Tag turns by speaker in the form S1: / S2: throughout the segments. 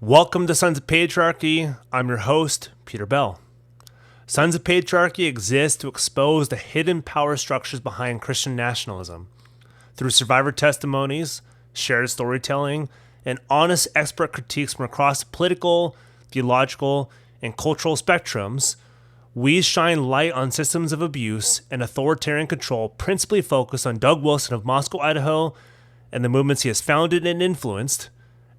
S1: Welcome to Sons of Patriarchy. I'm your host, Peter Bell. Sons of Patriarchy exists to expose the hidden power structures behind Christian nationalism. Through survivor testimonies, shared storytelling, and honest expert critiques from across the political, theological, and cultural spectrums, we shine light on systems of abuse and authoritarian control principally focused on Doug Wilson of Moscow, Idaho, and the movements he has founded and influenced,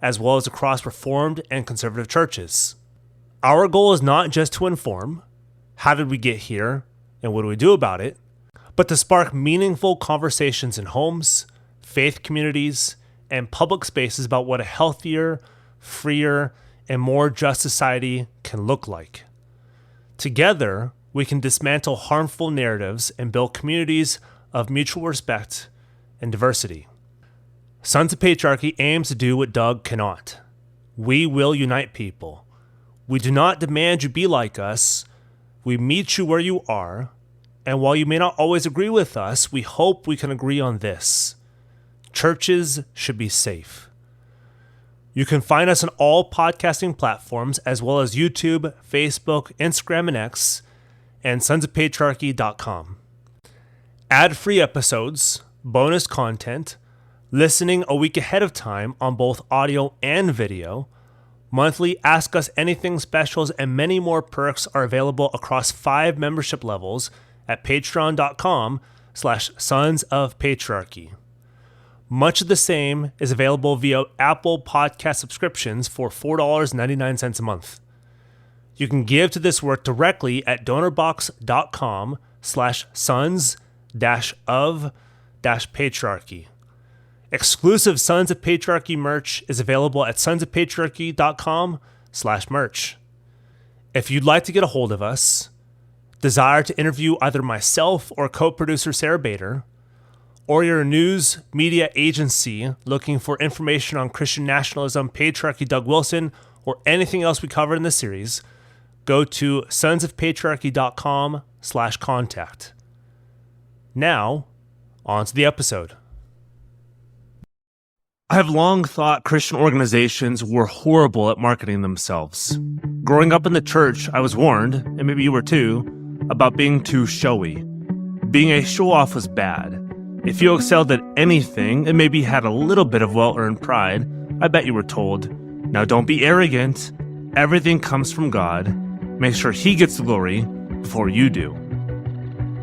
S1: as well as across Reformed and conservative churches. Our goal is not just to inform, how did we get here, and what do we do about it, but to spark meaningful conversations in homes, faith communities, and public spaces about what a healthier, freer, and more just society can look like. Together, we can dismantle harmful narratives and build communities of mutual respect and diversity. Sons of Patriarchy aims to do what Doug cannot. We will unite people. We do not demand you be like us. We meet you where you are. And while you may not always agree with us, we hope we can agree on this. Churches should be safe. You can find us on all podcasting platforms as well as YouTube, Facebook, Instagram, and X, and sonsofpatriarchy.com. Ad-free episodes, bonus content, listening a week ahead of time on both audio and video, monthly Ask Us Anything specials, and many more perks are available across 5 membership levels at patreon.com/sonsofpatriarchy. Much of the same is available via Apple Podcast subscriptions for $4.99 a month. You can give to this work directly at donorbox.com/sons-of-patriarchy. Exclusive Sons of Patriarchy merch is available at sonsofpatriarchy.com/merch. If you'd like to get a hold of us, desire to interview either myself or co-producer Sarah Bader, or you're a news media agency looking for information on Christian nationalism, patriarchy, Doug Wilson, or anything else we covered in this series, go to sonsofpatriarchy.com/contact. Now, on to the episode. I have long thought Christian organizations were horrible at marketing themselves. Growing up in the church, I was warned, and maybe you were too, about being too showy. Being a show-off was bad. If you excelled at anything and maybe had a little bit of well-earned pride, I bet you were told, now don't be arrogant, everything comes from God, make sure He gets the glory before you do.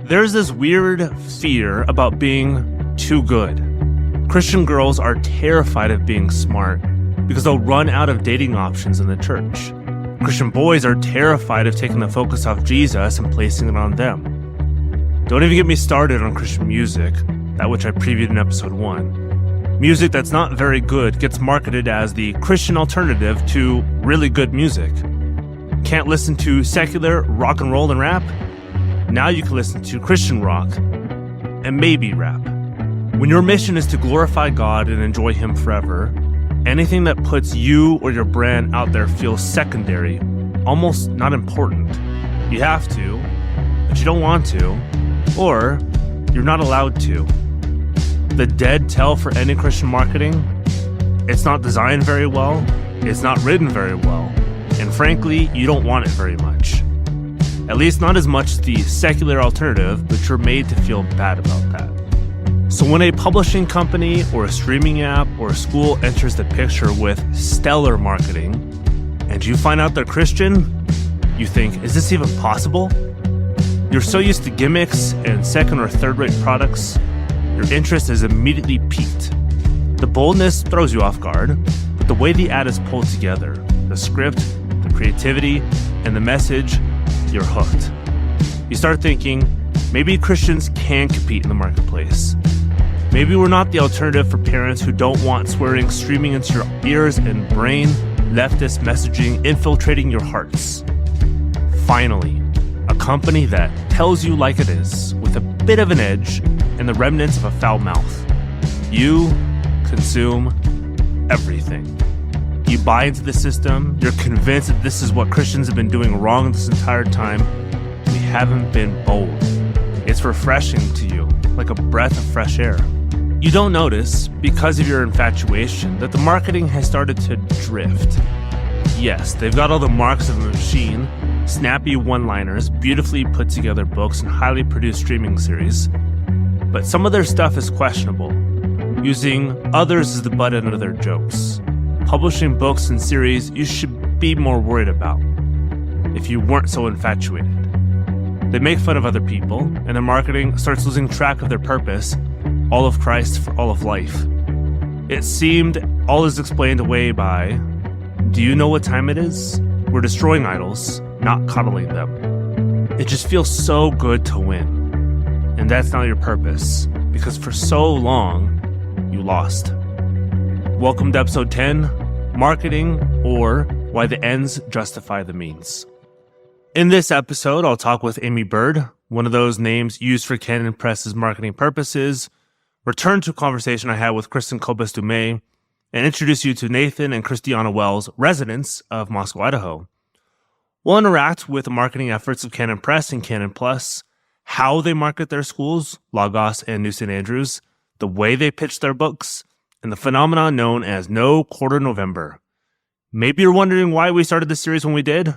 S1: There's this weird fear about being too good. Christian girls are terrified of being smart because they'll run out of dating options in the church. Christian boys are terrified of taking the focus off Jesus and placing it on them. Don't even get me started on Christian music, that which I previewed in episode 1. Music that's not very good gets marketed as the Christian alternative to really good music. Can't listen to secular rock and roll and rap? Now you can listen to Christian rock and maybe rap. When your mission is to glorify God and enjoy Him forever, anything that puts you or your brand out there feels secondary, almost not important. You have to, but you don't want to, or you're not allowed to. The dead tell for any Christian marketing: it's not designed very well, it's not written very well, and frankly, you don't want it very much. At least not as much as the secular alternative, but you're made to feel bad about that. So when a publishing company or a streaming app or a school enters the picture with stellar marketing, and you find out they're Christian, you think, is this even possible? You're so used to gimmicks and second or third rate products, your interest is immediately piqued. The boldness throws you off guard, but the way the ad is pulled together, the script, the creativity, and the message, you're hooked. You start thinking, maybe Christians can compete in the marketplace. Maybe we're not the alternative for parents who don't want swearing streaming into your ears and brain, leftist messaging infiltrating your hearts. Finally, a company that tells you like it is, with a bit of an edge and the remnants of a foul mouth. You consume everything. You buy into the system, you're convinced that this is what Christians have been doing wrong this entire time. We haven't been bold. It's refreshing to you, like a breath of fresh air. You don't notice, because of your infatuation, that the marketing has started to drift. Yes, they've got all the marks of a machine, snappy one-liners, beautifully put together books, and highly produced streaming series. But some of their stuff is questionable, using others as the butt end of their jokes. Publishing books and series you should be more worried about, if you weren't so infatuated. They make fun of other people, and their marketing starts losing track of their purpose, all of Christ for all of life. It seemed all is explained away by, do you know what time it is? We're destroying idols, not coddling them. It just feels so good to win. And that's not your purpose, because for so long, you lost. Welcome to episode 10, Marketing, or Why the Ends Justify the Means. In this episode, I'll talk with Aimee Byrd, one of those names used for Canon Press's marketing purposes, return to a conversation I had with Kristin, and introduce you to Nathan and Christiana Wells, residents of Moscow, Idaho. We'll interact with the marketing efforts of Canon Press and Canon Plus, how they market their schools, Lagos and New St. Andrews, the way they pitch their books, and the phenomenon known as No Quarter November. Maybe you're wondering why we started this series when we did.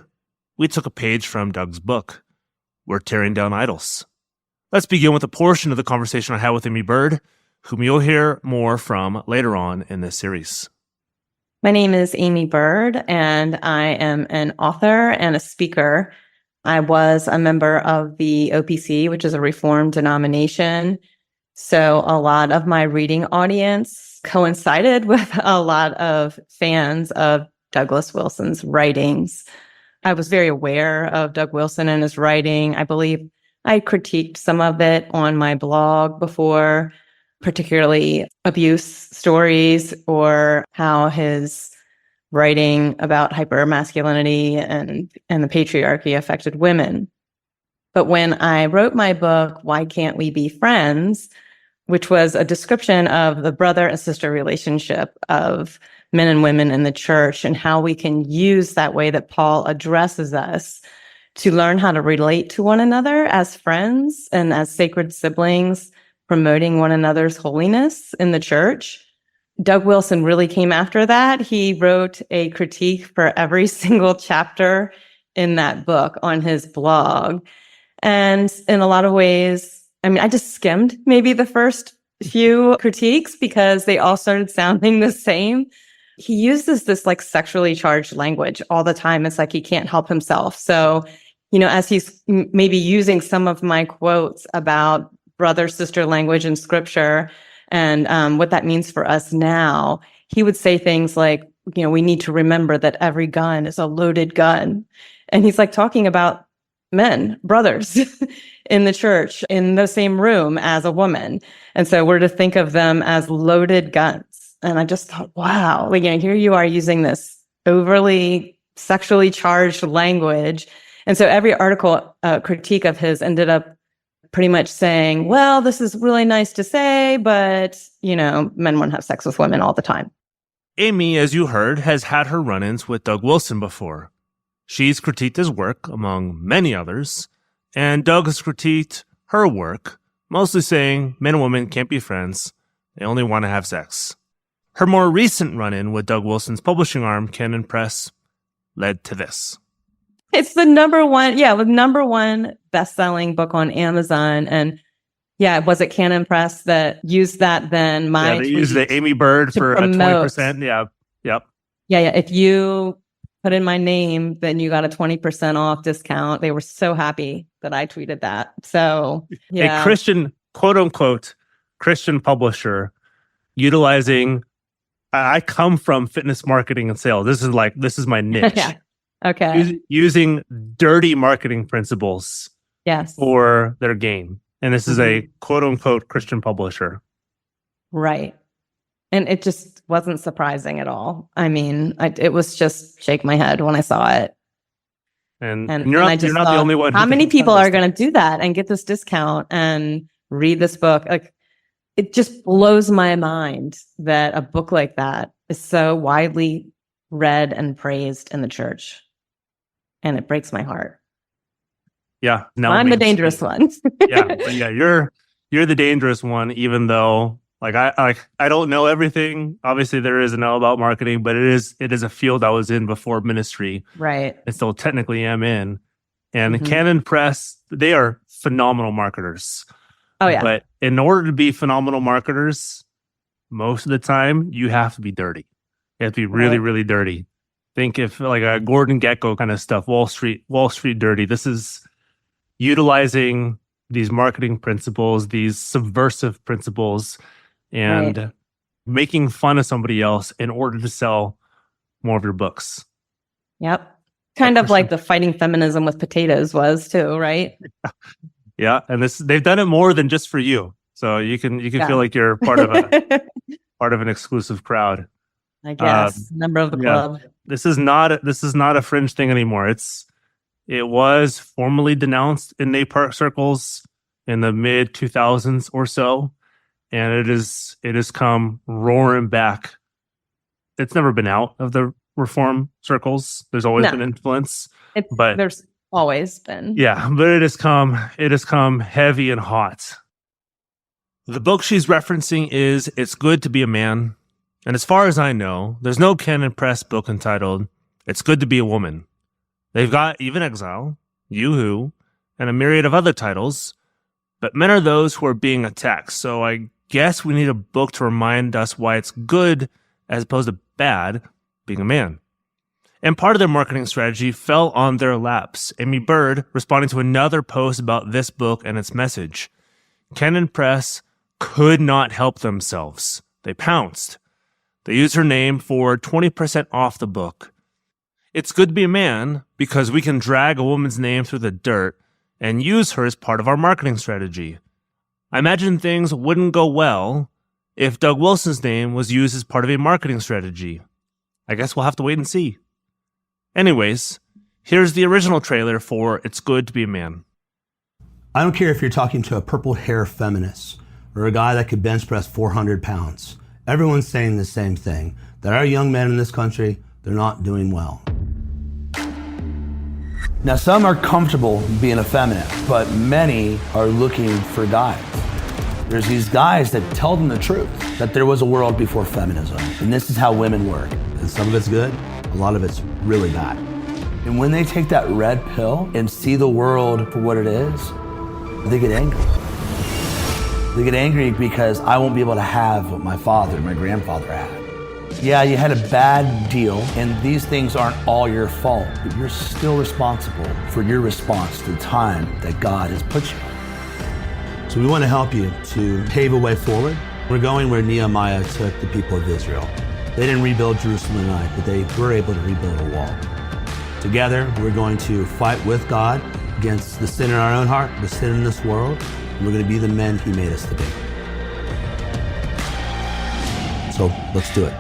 S1: We took a page from Doug's book, We're Tearing Down Idols. Let's begin with a portion of the conversation I had with Aimee Byrd, whom you'll hear more from later on in this series.
S2: My name is Aimee Byrd, and I am an author and a speaker. I was a member of the OPC, which is a Reformed denomination. So a lot of my reading audience coincided with a lot of fans of Douglas Wilson's writings. I was very aware of Doug Wilson and his writing. I believe I critiqued some of it on my blog before, particularly abuse stories or how his writing about hypermasculinity and the patriarchy affected women. But when I wrote my book, Why Can't We Be Friends?, which was a description of the brother and sister relationship of men and women in the church and how we can use that way that Paul addresses us to learn how to relate to one another as friends and as sacred siblings, promoting one another's holiness in the church. Doug Wilson really came after that. He wrote a critique for every single chapter in that book on his blog. And in a lot of ways, I just skimmed maybe the first few critiques because they all started sounding the same. He uses this like sexually charged language all the time. It's like he can't help himself. So, as he's maybe using some of my quotes about brother-sister language in scripture and what that means for us now, he would say things like, we need to remember that every gun is a loaded gun. And he's like talking about men, brothers in the church, in the same room as a woman. And so we're to think of them as loaded guns. And I just thought, wow, here you are using this overly sexually charged language. And so every article critique of his ended up pretty much saying, well, this is really nice to say, but, men won't have sex with women all the time.
S1: Aimee, as you heard, has had her run-ins with Doug Wilson before. She's critiqued his work, among many others, and Doug has critiqued her work, mostly saying men and women can't be friends, they only want to have sex. Her more recent run-in with Doug Wilson's publishing arm, Canon Press, led to this.
S2: It's the number one best-selling book on Amazon. And was it Canon Press that used that then?
S1: They used the Aimee Byrd for a 20%. Yeah. Yep.
S2: Yeah. If you put in my name, then you got a 20% off discount. They were so happy that I tweeted that. So, yeah.
S1: A Christian, quote unquote, Christian publisher utilizing, I come from fitness marketing and sales. This is my niche.
S2: Yeah. Okay.
S1: Using dirty marketing principles for their gain. And this is a quote unquote Christian publisher.
S2: Right. And it just wasn't surprising at all. It was just shake my head when I saw it.
S1: And you're not the only one.
S2: How many people are going to do that and get this discount and read this book? Like, it just blows my mind that a book like that is so widely read and praised in the church. And it breaks my heart.
S1: Yeah.
S2: I'm the dangerous one.
S1: Yeah. You're the dangerous one, even though I don't know everything. Obviously, there is a know about marketing, but it is a field I was in before ministry,
S2: Right.
S1: and still technically am in. And
S2: Mhm.
S1: Canon Press, they are phenomenal marketers.
S2: Oh, yeah.
S1: But in order to be phenomenal marketers, most of the time you have to be dirty. You have to be really,
S2: Right.
S1: really dirty. Think if like a Gordon Gekko kind of stuff, Wall Street dirty. This is utilizing these marketing principles, these subversive principles, and making fun of somebody else in order to sell more of your books.
S2: Yep. Kind of like the fighting feminism with potatoes was too, right?
S1: Yeah, and they've done it more than just for you. So you can feel like you're part of an exclusive crowd.
S2: I guess member of the club.
S1: This is not a fringe thing anymore. It was formally denounced in NAPARC circles in the mid 2000s or so, and it has come roaring back. It's never been out of the reform circles. There's always been influence, but
S2: there's always been.
S1: Yeah, but it has come heavy and hot. The book she's referencing is It's Good to Be a Man. And as far as I know, there's no Canon Press book entitled It's Good to Be a Woman. They've got Even Exile, Yoo-Hoo, and a myriad of other titles, but men are those who are being attacked. So I guess we need a book to remind us why it's good, as opposed to bad, being a man. And part of their marketing strategy fell on their laps. Aimee Byrd responding to another post about this book and its message. Canon Press could not help themselves. They pounced. They used her name for 20% off the book. It's good to be a man because we can drag a woman's name through the dirt and use her as part of our marketing strategy. I imagine things wouldn't go well if Doug Wilson's name was used as part of a marketing strategy. I guess we'll have to wait and see. Anyways, here's the original trailer for It's Good to Be a Man.
S3: I don't care if you're talking to a purple hair feminist or a guy that could bench press 400 pounds. Everyone's saying the same thing, that our young men in this country, they're not doing well. Now, some are comfortable being a feminist, but many are looking for guides. There's these guys that tell them the truth, that there was a world before feminism, and this is how women work. And some of it's good, a lot of it's really bad. And when they take that red pill and see the world for what it is, they get angry. They get angry because I won't be able to have what my father and my grandfather had. Yeah, you had a bad deal, and these things aren't all your fault, but you're still responsible for your response to the time that God has put you. So we want to help you to pave a way forward. We're going where Nehemiah took the people of Israel. They didn't rebuild Jerusalem in a night, but they were able to rebuild a wall. Together, we're going to fight with God against the sin in our own heart, the sin in this world, and we're going to be the men He made us to be. So let's do it.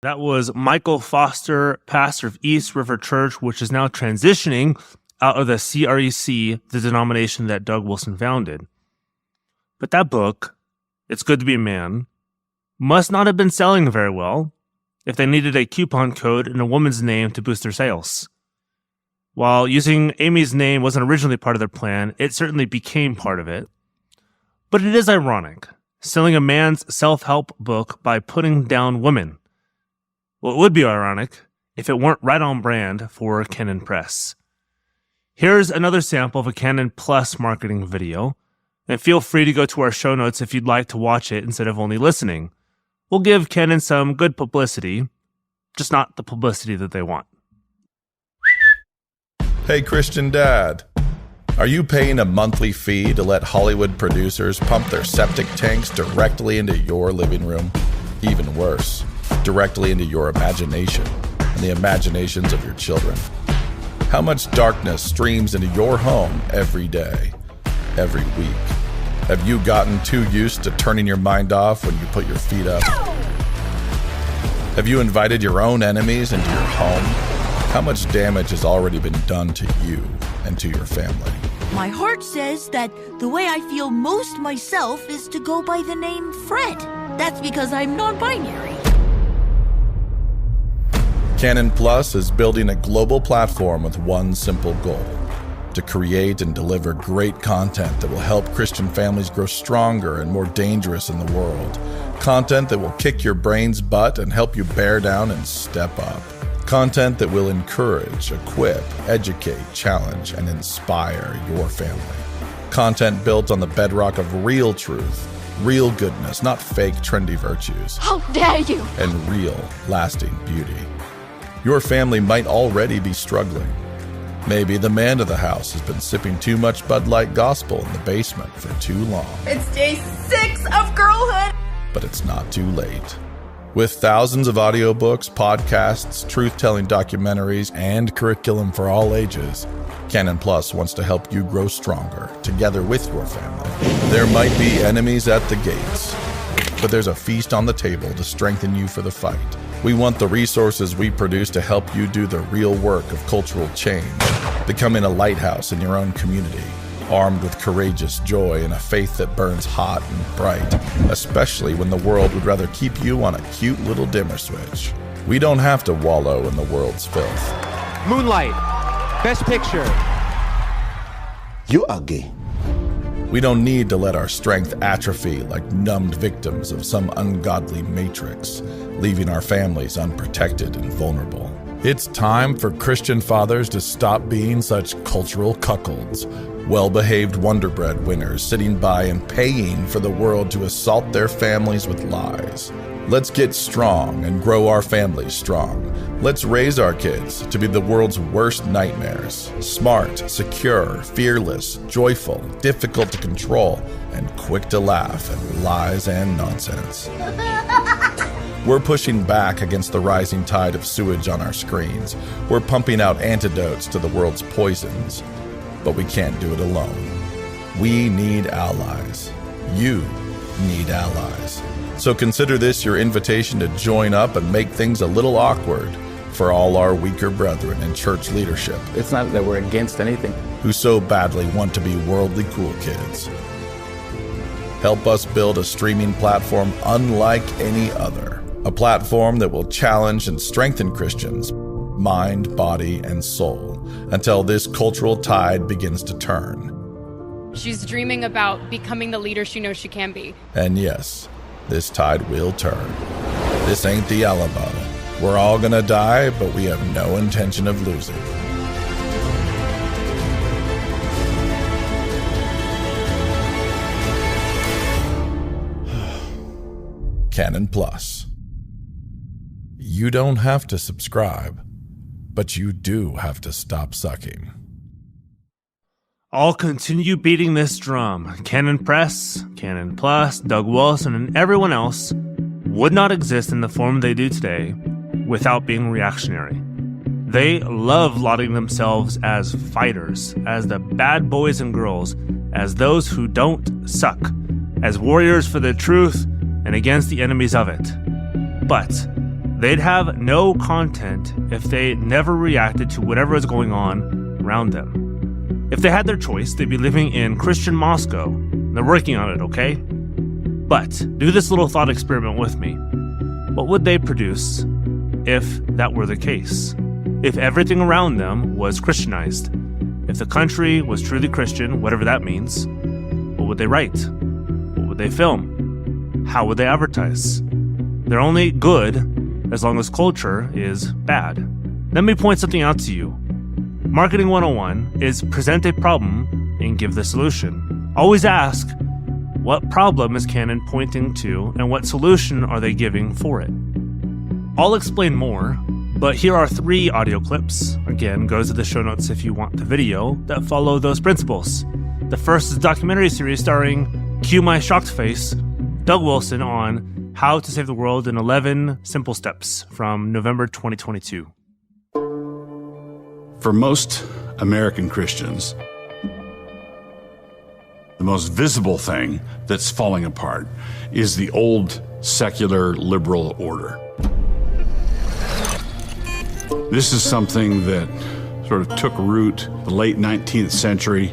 S1: That was Michael Foster, pastor of East River Church, which is now transitioning out of the CREC, the denomination that Doug Wilson founded. But that book, It's Good to Be a Man, must not have been selling very well if they needed a coupon code and a woman's name to boost their sales. While using Aimee's name wasn't originally part of their plan, it certainly became part of it. But it is ironic, selling a man's self-help book by putting down women. Well, it would be ironic if it weren't right on brand for Canon Press. Here's another sample of a Canon Plus marketing video, and feel free to go to our show notes if you'd like to watch it instead of only listening. We'll give Canon some good publicity, just not the publicity that they want.
S4: Hey, Christian Dad. Are you paying a monthly fee to let Hollywood producers pump their septic tanks directly into your living room? Even worse, directly into your imagination and the imaginations of your children. How much darkness streams into your home every day, every week? Have you gotten too used to turning your mind off when you put your feet up? Have you invited your own enemies into your home? How much damage has already been done to you? and to your family.
S5: My heart says that the way I feel most myself is to go by the name Fred. That's because I'm non-binary.
S4: Canon Plus is building a global platform with one simple goal: to create and deliver great content that will help Christian families grow stronger and more dangerous in the world. Content that will kick your brain's butt and help you bear down and step up. Content that will encourage, equip, educate, challenge, and inspire your family. Content built on the bedrock of real truth, real goodness, not fake trendy virtues.
S5: How dare you!
S4: And real, lasting beauty. Your family might already be struggling. Maybe the man of the house has been sipping too much Bud Light Gospel in the basement for too long.
S6: It's day 6 of girlhood!
S4: But it's not too late. With thousands of audiobooks, podcasts, truth-telling documentaries, and curriculum for all ages, Canon Plus wants to help you grow stronger, together with your family. There might be enemies at the gates, but there's a feast on the table to strengthen you for the fight. We want the resources we produce to help you do the real work of cultural change, becoming a lighthouse in your own community, armed with courageous joy and a faith that burns hot and bright, especially when the world would rather keep you on a cute little dimmer switch. We don't have to wallow in the world's filth.
S7: Moonlight, Best Picture.
S8: You are gay.
S4: We don't need to let our strength atrophy like numbed victims of some ungodly matrix, leaving our families unprotected and vulnerable. It's time for Christian fathers to stop being such cultural cuckolds, well-behaved Wonder Bread winners sitting by and paying for the world to assault their families with lies. Let's get strong and grow our families strong. Let's raise our kids to be the world's worst nightmares. Smart, secure, fearless, joyful, difficult to control, and quick to laugh at lies and nonsense. We're pushing back against the rising tide of sewage on our screens. We're pumping out antidotes to the world's poisons. But we can't do it alone. We need allies. You need allies. So consider this your invitation to join up and make things a little awkward for all our weaker brethren in church leadership.
S7: It's not that we're against anything.
S4: Who so badly want to be worldly cool kids. Help us build a streaming platform unlike any other. A platform that will challenge and strengthen Christians, mind, body, and soul, until this cultural tide begins to turn.
S9: She's dreaming about becoming the leader she knows she can be.
S4: And yes, this tide will turn. This ain't the Alamo. We're all gonna die, but we have no intention of losing. Canon Plus. You don't have to subscribe, but you do have to stop sucking.
S1: I'll continue beating this drum. Canon Press, Canon Plus, Doug Wilson, and everyone else would not exist in the form they do today without being reactionary. They love lauding themselves as fighters, as the bad boys and girls, as those who don't suck, as warriors for the truth and against the enemies of it. But they'd have no content if they never reacted to whatever is going on around them. If they had their choice, they'd be living in Christian Moscow. They're working on it, okay? But do this little thought experiment with me. What would they produce if that were the case? If everything around them was Christianized? If the country was truly Christian, whatever that means, what would they write? What would they film? How would they advertise? They're only good as long as culture is bad. Let me point something out to you. Marketing 101 is present a problem and give the solution. Always ask, what problem is Canon pointing to and what solution are they giving for it? I'll explain more, but here are 3 audio clips. Again, go to the show notes if you want the video that follow those principles. The first is a documentary series starring Cue My Shocked Face, Doug Wilson, on How to Save the World in 11 Simple Steps from November 2022.
S10: For most American Christians, the most visible thing that's falling apart is the old secular liberal order. This is something that sort sort of took root the late 19th century,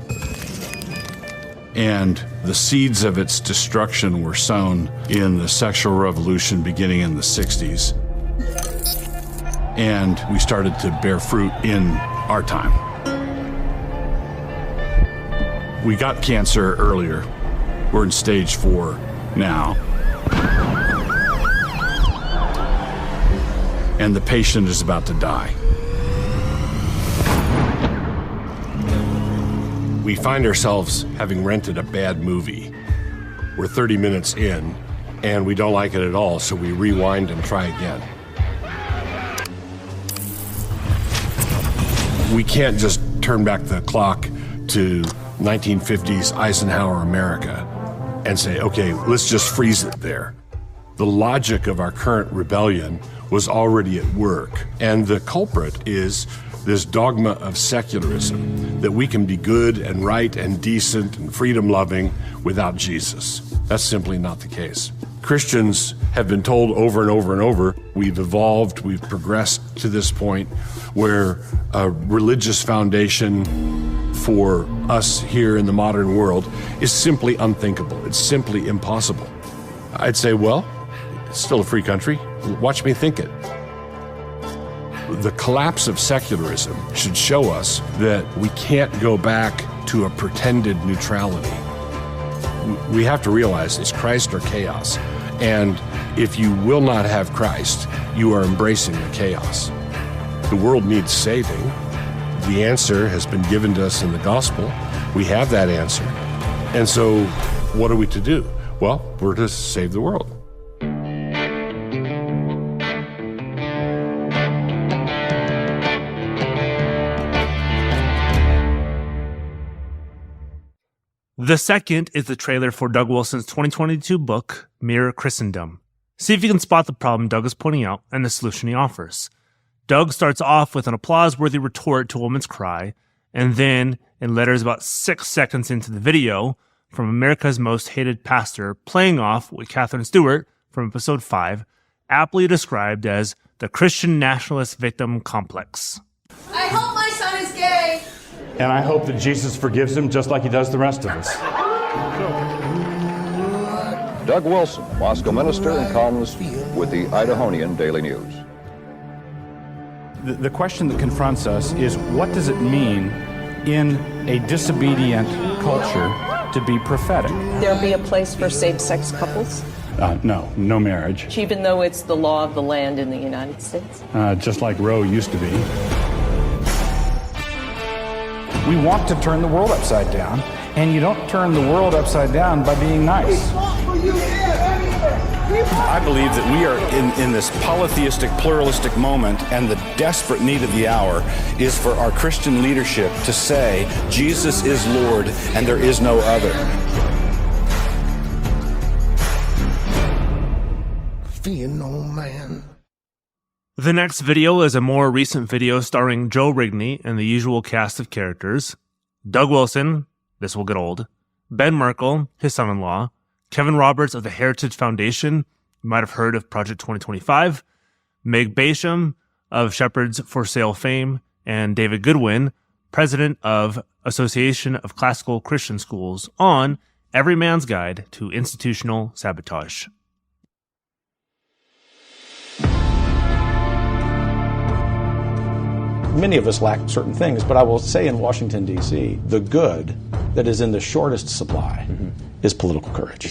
S10: and the seeds of its destruction were sown in the sexual revolution beginning in the 60s. And we started to bear fruit in our time. We got cancer earlier. We're in stage 4 now. And the patient is about to die.
S11: We find ourselves having rented a bad movie. We're 30 minutes in, and we don't like it at all, so we rewind and try again. We can't just turn back the clock to 1950s Eisenhower America and say, okay, let's just freeze it there. The logic of our current rebellion was already at work, and the culprit is this dogma of secularism, that we can be good and right and decent and freedom-loving without Jesus. That's simply not the case. Christians have been told over and over and over, we've evolved, we've progressed to this point where a religious foundation for us here in the modern world is simply unthinkable. It's simply impossible. I'd say, well, it's still a free country. Watch me think it. The collapse of secularism should show us that we can't go back to a pretended neutrality. We have to realize it's Christ or chaos. And if you will not have Christ, you are embracing the chaos. The world needs saving. The answer has been given to us in the gospel. We have that answer. And so what are we to do? Well, we're to save the world.
S1: The second is the trailer for Doug Wilson's 2022 book, Mere Christendom. See if you can spot the problem Doug is pointing out and the solution he offers. Doug starts off with an applause-worthy retort to a woman's cry, and then, in letters about 6 seconds into the video, from America's Most Hated Pastor, playing off with Catherine Stewart from episode 5, aptly described as the Christian nationalist victim complex.
S6: I hope my son is gay.
S12: And I hope that Jesus forgives him just like he does the rest of us.
S13: Doug Wilson, Moscow minister and columnist with the Idahonian Daily News.
S12: The question that confronts us is, what does it mean in a disobedient culture to be prophetic?
S14: There be a place for same-sex couples?
S12: No marriage.
S14: Even though it's the law of the land in the United States?
S12: Just like Roe used to be. We want to turn the world upside down, and you don't turn the world upside down by being nice. I believe that we are in this polytheistic, pluralistic moment, and the desperate need of the hour is for our Christian leadership to say, Jesus is Lord, and there is no other.
S8: Fear no man.
S1: The next video is a more recent video starring Joe Rigney and the usual cast of characters. Doug Wilson, this will get old, Ben Merkel, his son-in-law, Kevin Roberts of the Heritage Foundation, you might have heard of Project 2025, Meg Basham of Shepherds for Sale fame, and David Goodwin, president of Association of Classical Christian Schools, on Every Man's Guide to Institutional Sabotage.
S15: Many of us lack certain things, but I will say in Washington, D.C., the good that is in the shortest supply is political courage.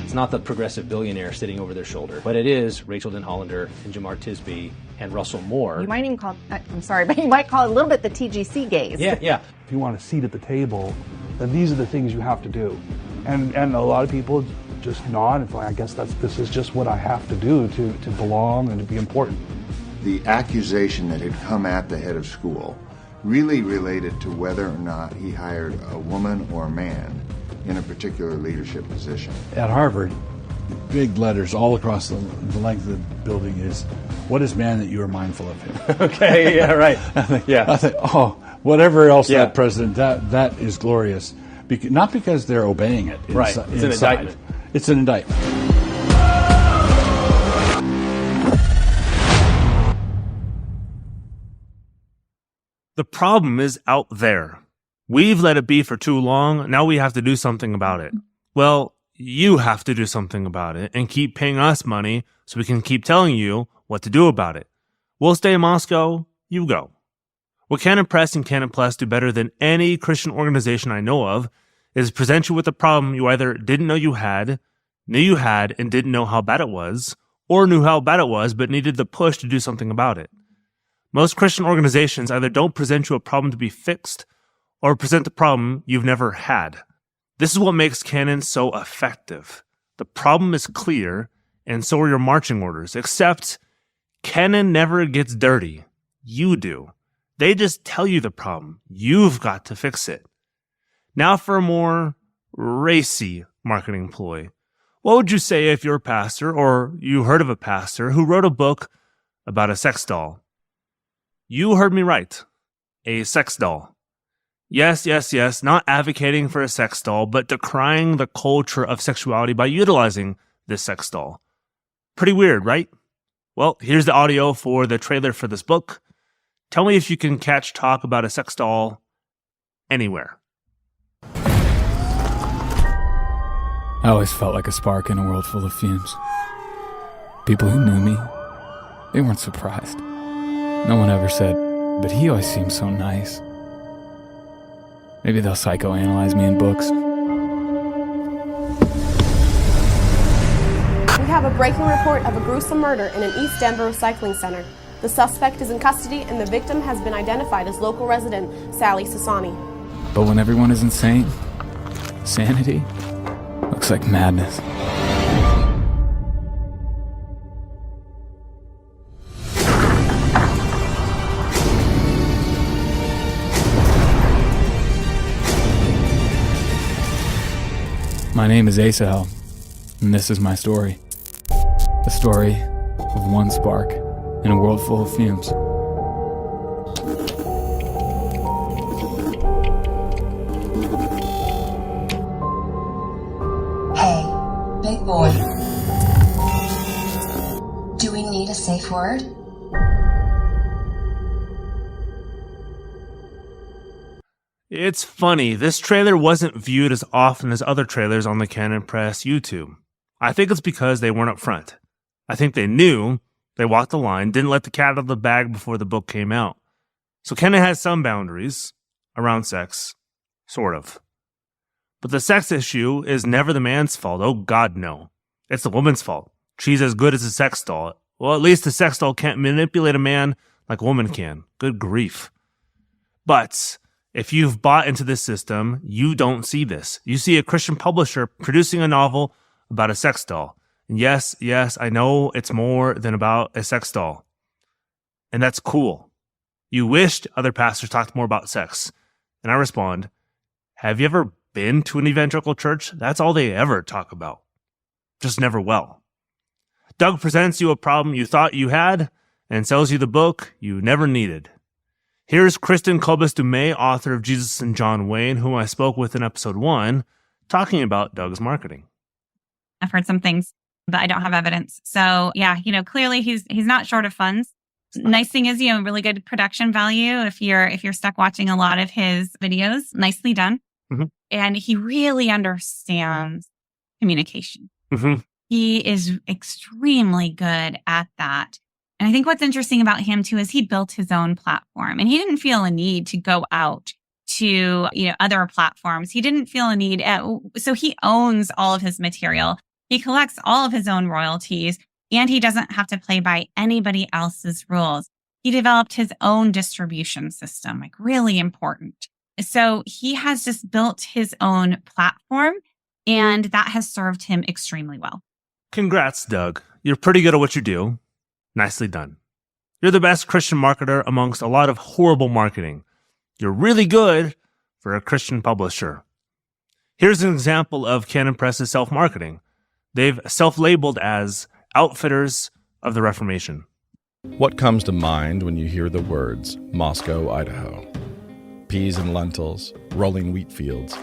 S16: It's not the progressive billionaire sitting over their shoulder, but it is Rachel Denhollander and Jamar Tisby and Russell Moore.
S17: You might even call, I'm sorry, but you might call it a little bit the TGC gaze.
S16: Yeah.
S18: If you want a seat at the table, then these are the things you have to do. And a lot of people just nod and like, I guess this is just what I have to do to belong and to be important.
S19: The accusation that had come at the head of school really related to whether or not he hired a woman or a man in a particular leadership position.
S10: At Harvard, big letters all across the length of the building is, what is man that you are mindful of him?
S15: Okay, yeah, right.
S10: I think, oh, whatever else that president, that is glorious. Not because they're obeying it.
S15: Right, it's an indictment.
S10: It's an indictment.
S1: The problem is out there. We've let it be for too long. Now we have to do something about it. Well, you have to do something about it and keep paying us money so we can keep telling you what to do about it. We'll stay in Moscow. You go. What Canon Press and Canon Plus do better than any Christian organization I know of is present you with a problem you either didn't know you had, knew you had and didn't know how bad it was, or knew how bad it was but needed the push to do something about it. Most Christian organizations either don't present you a problem to be fixed or present a problem you've never had. This is what makes Canon so effective. The problem is clear, and so are your marching orders, except Canon never gets dirty. You do. They just tell you the problem. You've got to fix it. Now for a more racy marketing ploy. What would you say if you're a pastor, or you heard of a pastor, who wrote a book about a sex doll? You heard me right. A sex doll. Yes, not advocating for a sex doll, but decrying the culture of sexuality by utilizing this sex doll. Pretty weird, right? Well, here's the audio for the trailer for this book. Tell me if you can catch talk about a sex doll anywhere.
S20: I always felt like a spark in a world full of fumes. People who knew me, they weren't surprised. No one ever said, but he always seems so nice. Maybe they'll psychoanalyze me in books.
S21: We have a breaking report of a gruesome murder in an East Denver recycling center. The suspect is in custody and the victim has been identified as local resident Sally Sassani.
S20: But when everyone is insane, sanity looks like madness. My name is Asahel, and this is my story. The story of one spark in a world full of fumes.
S22: Hey, big boy. Do we need a safe word?
S1: It's funny, this trailer wasn't viewed as often as other trailers on the Canon Press YouTube. I think it's because they weren't up front. I think they knew, they walked the line, didn't let the cat out of the bag before the book came out. So Canon has some boundaries around sex, sort of. But the sex issue is never the man's fault. Oh God, no. It's the woman's fault. She's as good as a sex doll. Well, at least the sex doll can't manipulate a man like a woman can. Good grief. But if you've bought into this system, you don't see this. You see a Christian publisher producing a novel about a sex doll. And yes, I know it's more than about a sex doll. And that's cool. You wished other pastors talked more about sex. And I respond, have you ever been to an evangelical church? That's all they ever talk about. Just never well. Doug presents you a problem you thought you had and sells you the book you never needed. Here's Kristin Dumais, author of Jesus and John Wayne, whom I spoke with in episode 1, talking about Doug's marketing.
S23: I've heard some things, but I don't have evidence. So yeah, clearly he's not short of funds. Nice thing is, really good production value. If you're stuck watching a lot of his videos, nicely done. Mm-hmm. And he really understands communication. Mm-hmm. He is extremely good at that. And I think what's interesting about him too is he built his own platform and he didn't feel a need to go out to, other platforms. He didn't feel a need. So he owns all of his material. He collects all of his own royalties and he doesn't have to play by anybody else's rules. He developed his own distribution system, really important. So he has just built his own platform and that has served him extremely well.
S1: Congrats, Doug. You're pretty good at what you do. Nicely done. You're the best Christian marketer amongst a lot of horrible marketing. You're really good for a Christian publisher. Here's an example of Canon Press's self-marketing. They've self-labeled as Outfitters of the Reformation.
S4: What comes to mind when you hear the words Moscow, Idaho? Peas and lentils, rolling wheat fields,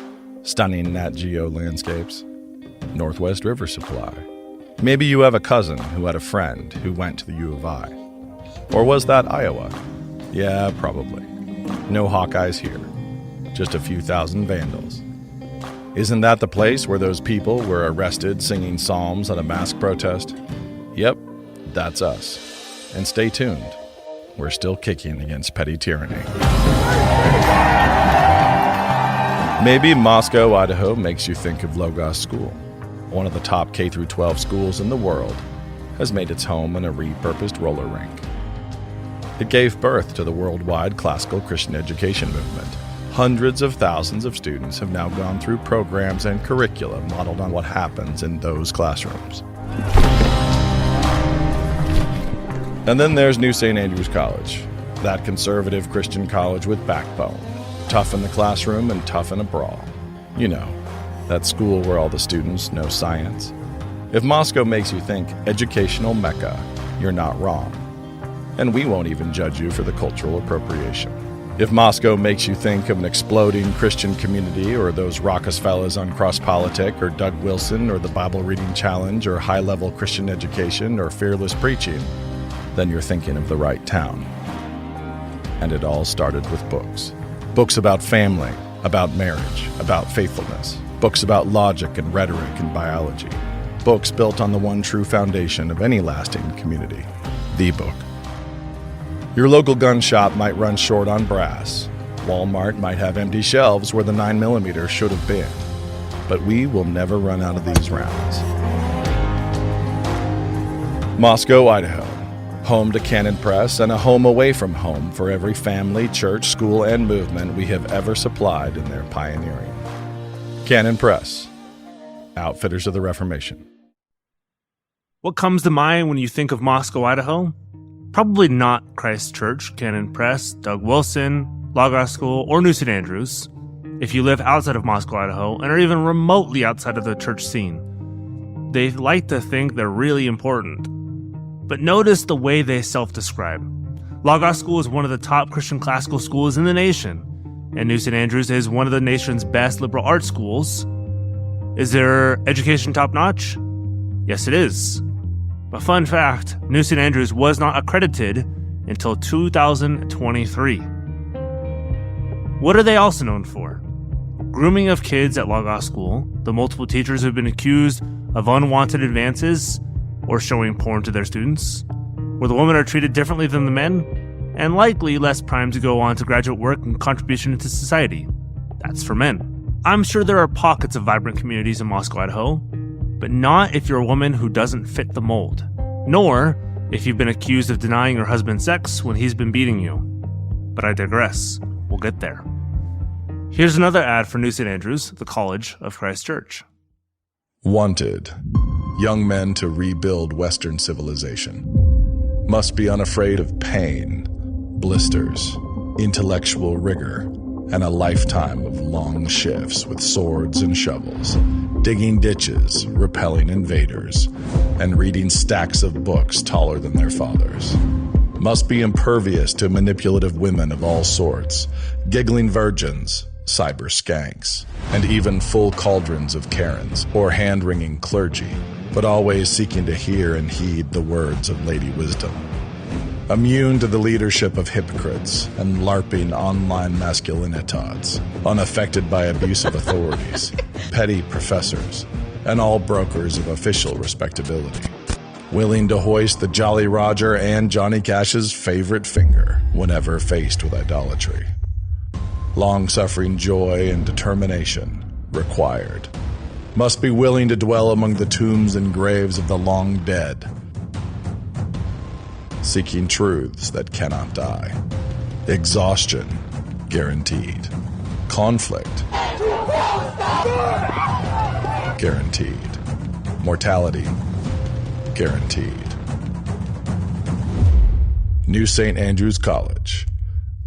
S4: stunning Nat Geo landscapes, Northwest River Supply. Maybe you have a cousin who had a friend who went to the U of I. Or was that Iowa? Yeah, probably. No Hawkeyes here. Just a few thousand vandals. Isn't that the place where those people were arrested singing psalms at a mass protest? Yep, that's us. And stay tuned. We're still kicking against petty tyranny. Maybe Moscow, Idaho makes you think of Logos School. One of the top K-12 schools in the world has made its home in a repurposed roller rink. It gave birth to the worldwide classical Christian education movement. Hundreds of thousands of students have now gone through programs and curricula modeled on what happens in those classrooms. And then there's New St. Andrews College, that conservative Christian college with backbone. Tough in the classroom and tough in a brawl. You know, that school where all the students know science. If Moscow makes you think educational Mecca, you're not wrong. And we won't even judge you for the cultural appropriation. If Moscow makes you think of an exploding Christian community or those raucous fellas on CrossPolitic or Doug Wilson or the Bible Reading Challenge or high-level Christian education or fearless preaching, then you're thinking of the right town. And it all started with books. Books about family, about marriage, about faithfulness. Books about logic and rhetoric and biology. Books built on the one true foundation of any lasting community, the book. Your local gun shop might run short on brass. Walmart might have empty shelves where the 9mm should have been. But we will never run out of these rounds. Moscow, Idaho. Home to Canon Press and a home away from home for every family, church, school, and movement we have ever supplied in their pioneering. Canon Press. Outfitters of the Reformation.
S1: What comes to mind when you think of Moscow, Idaho? Probably not Christ Church, Canon Press, Doug Wilson, Logos School, or New St. Andrews. If you live outside of Moscow, Idaho, and are even remotely outside of the church scene, they like to think they're really important. But notice the way they self-describe. Logos School is one of the top Christian classical schools in the nation, and New St. Andrews is one of the nation's best liberal arts schools. Is their education top-notch? Yes, it is. But fun fact, New St. Andrews was not accredited until 2023. What are they also known for? Grooming of kids at Logos School, the multiple teachers who have been accused of unwanted advances or showing porn to their students, where the women are treated differently than the men, and likely less primed to go on to graduate work and contribution to society. That's for men. I'm sure there are pockets of vibrant communities in Moscow, Idaho, but not if you're a woman who doesn't fit the mold, nor if you've been accused of denying your husband sex when he's been beating you. But I digress. We'll get there. Here's another ad for New St. Andrews, the College of Christ Church.
S4: Wanted. Young men to rebuild Western civilization. Must be unafraid of pain, blisters, intellectual rigor, and a lifetime of long shifts with swords and shovels, digging ditches, repelling invaders, and reading stacks of books taller than their fathers. Must be impervious to manipulative women of all sorts, giggling virgins, cyber skanks, and even full cauldrons of Karens or hand-wringing clergy, but always seeking to hear and heed the words of Lady Wisdom. Immune to the leadership of hypocrites and LARPing online masculinitods, unaffected by abusive authorities, petty professors, and all brokers of official respectability. Willing to hoist the Jolly Roger and Johnny Cash's favorite finger whenever faced with idolatry. Long-suffering joy and determination required. Must be willing to dwell among the tombs and graves of the long dead, seeking truths that cannot die. Exhaustion guaranteed. Conflict guaranteed. Mortality guaranteed. New St. Andrews College.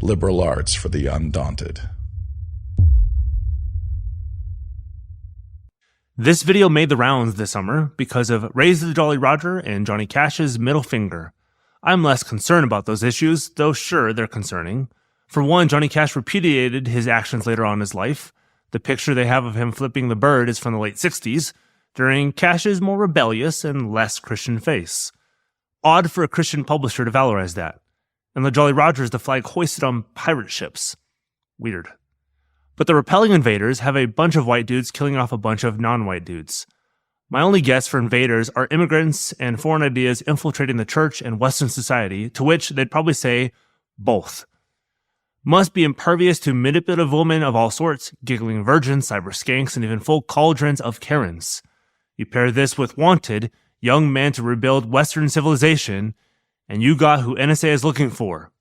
S4: Liberal arts for the undaunted.
S1: This video made the rounds this summer because of Raise the Jolly Roger and Johnny Cash's middle finger. I'm less concerned about those issues, though sure, they're concerning. For one, Johnny Cash repudiated his actions later on in his life. The picture they have of him flipping the bird is from the late 60s, during Cash's more rebellious and less Christian face. Odd for a Christian publisher to valorize that. and the Jolly Rogers the flag hoisted on pirate ships. Weird. But the repelling invaders have a bunch of white dudes killing off a bunch of non-white dudes. My only guess for invaders are immigrants and foreign ideas infiltrating the church and Western society, to which they'd probably say both. Must be impervious to manipulative women of all sorts, giggling virgins, cyber skanks, and even full cauldrons of Karens. You pair this with wanted, young men to rebuild Western civilization, and you got who NSA is looking for.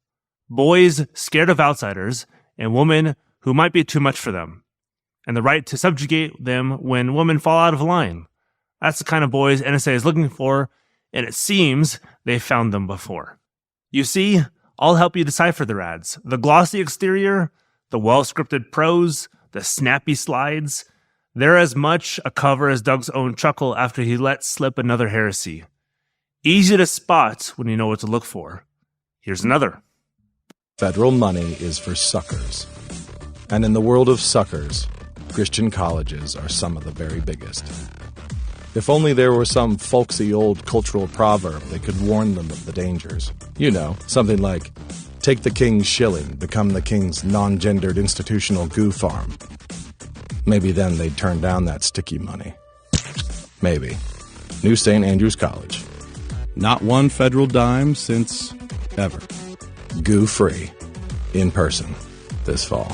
S1: Boys scared of outsiders, and women who might be too much for them. And the right to subjugate them when women fall out of line. That's the kind of boys NSA is looking for, and it seems they've found them before. You see, I'll help you decipher their ads. The glossy exterior, the well-scripted prose, the snappy slides. They're as much a cover as Doug's own chuckle after he let slip another heresy. Easy to spot when you know what to look for. Here's another.
S2: Federal money is for suckers. And in the world of suckers, Christian colleges are some of the very biggest. If only there were some folksy old cultural proverb that could warn them of the dangers. You know, something like, take the king's shilling, become the king's non-gendered institutional goo farm. Maybe then they'd turn down that sticky money. Maybe. New St. Andrews College. Not one federal dime since ever. Goo free. In person. This fall.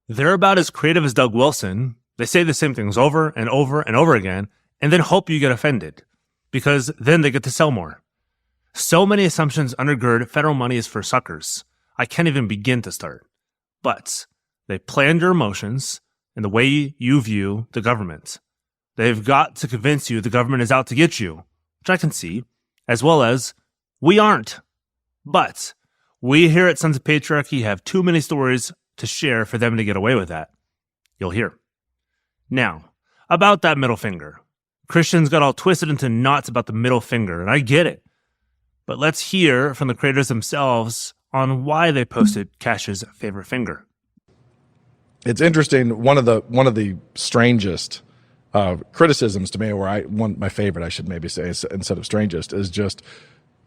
S1: They're about as creative as Doug Wilson. They say the same things over and over and over again, and then hope you get offended, because then they get to sell more. So many assumptions undergird federal money is for suckers. I can't even begin to start. But they planned your emotions and the way you view the government. They've got to convince you the government is out to get you, which I can see, as well as we aren't. But we here at Sons of Patriarchy have too many stories to share for them to get away with that. You'll hear. Now, about that middle finger. Christians got all twisted into knots about the middle finger, and I get it. But let's hear from the creators themselves on why they posted Cash's favorite finger.
S4: It's interesting. One of the strangest criticisms to me, or my favorite, I should maybe say, instead of strangest, is just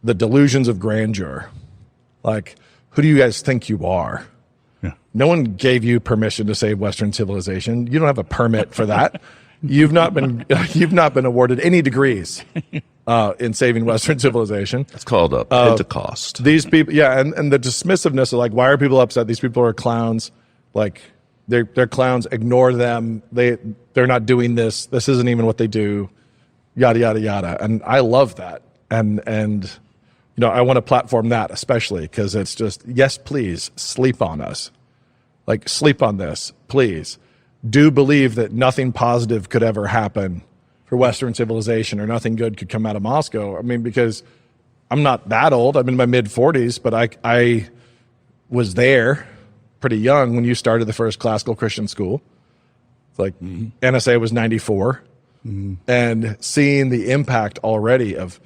S4: the delusions of grandeur. Like, who do you guys think you are? Yeah. No one gave you permission to save Western civilization. You don't have a permit for that. You've not been awarded any degrees in saving Western civilization.
S3: It's called a Pentecost.
S4: These people, yeah, and the dismissiveness of like, why are people upset? These people are clowns. Like, they're clowns. Ignore them. They're not doing this. This isn't even what they do. Yada yada yada. And I love that. And you know, I want to platform that especially because it's just, yes, please sleep on us. Like, sleep on this, please. Do believe that nothing positive could ever happen for Western civilization or nothing good could come out of Moscow. I mean, because I'm not that old. I'm in my mid-40s, but I was there pretty young when you started the first classical Christian school. It's like NSA was 94. And seeing the impact already of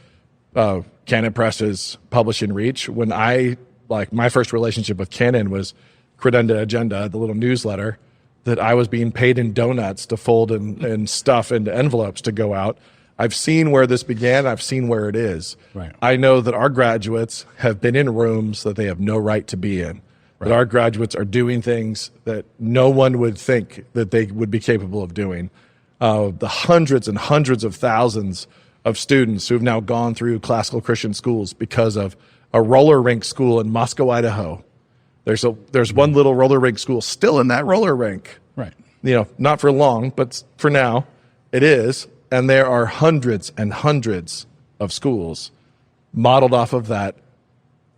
S4: Canon Press's publishing reach. When my first relationship with Canon was Credenda Agenda, the little newsletter that I was being paid in donuts to fold and stuff into envelopes to go out. I've seen where this began. I've seen where it is. Right. I know that our graduates have been in rooms that they have no right to be in. Right. That our graduates are doing things that no one would think that they would be capable of doing. The hundreds and hundreds of thousands of students who've now gone through classical Christian schools because of a roller rink school in Moscow, Idaho. There's one little roller rink school still in that roller rink.
S10: Right.
S4: You know, not for long, but for now it is. And there are hundreds and hundreds of schools modeled off of that,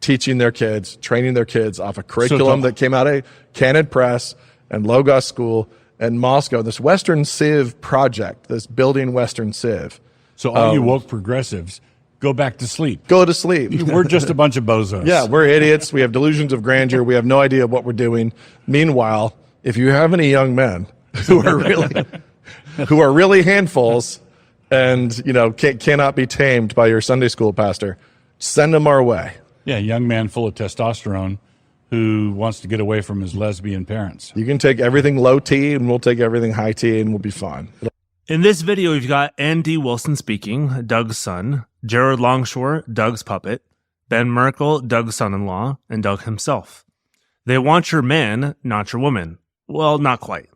S4: teaching their kids, training their kids off a curriculum that came out of Canon Press and Logos School and Moscow. This Western Civ project, this building Western Civ.
S10: So all you woke progressives, go back to sleep.
S4: Go to sleep.
S10: We're just a bunch of bozos.
S4: Yeah, we're idiots. We have delusions of grandeur. We have no idea what we're doing. Meanwhile, if you have any young men who are really handfuls and, you know, cannot be tamed by your Sunday school pastor, send them our way.
S10: Yeah, a young man full of testosterone who wants to get away from his lesbian parents.
S4: You can take everything low T and we'll take everything high T and we'll be fine.
S1: In this video, we've got Andy Wilson speaking, Doug's son, Jared Longshore, Doug's puppet, Ben Merkel, Doug's son-in-law, and Doug himself. They want your man, not your woman. Well, not quite.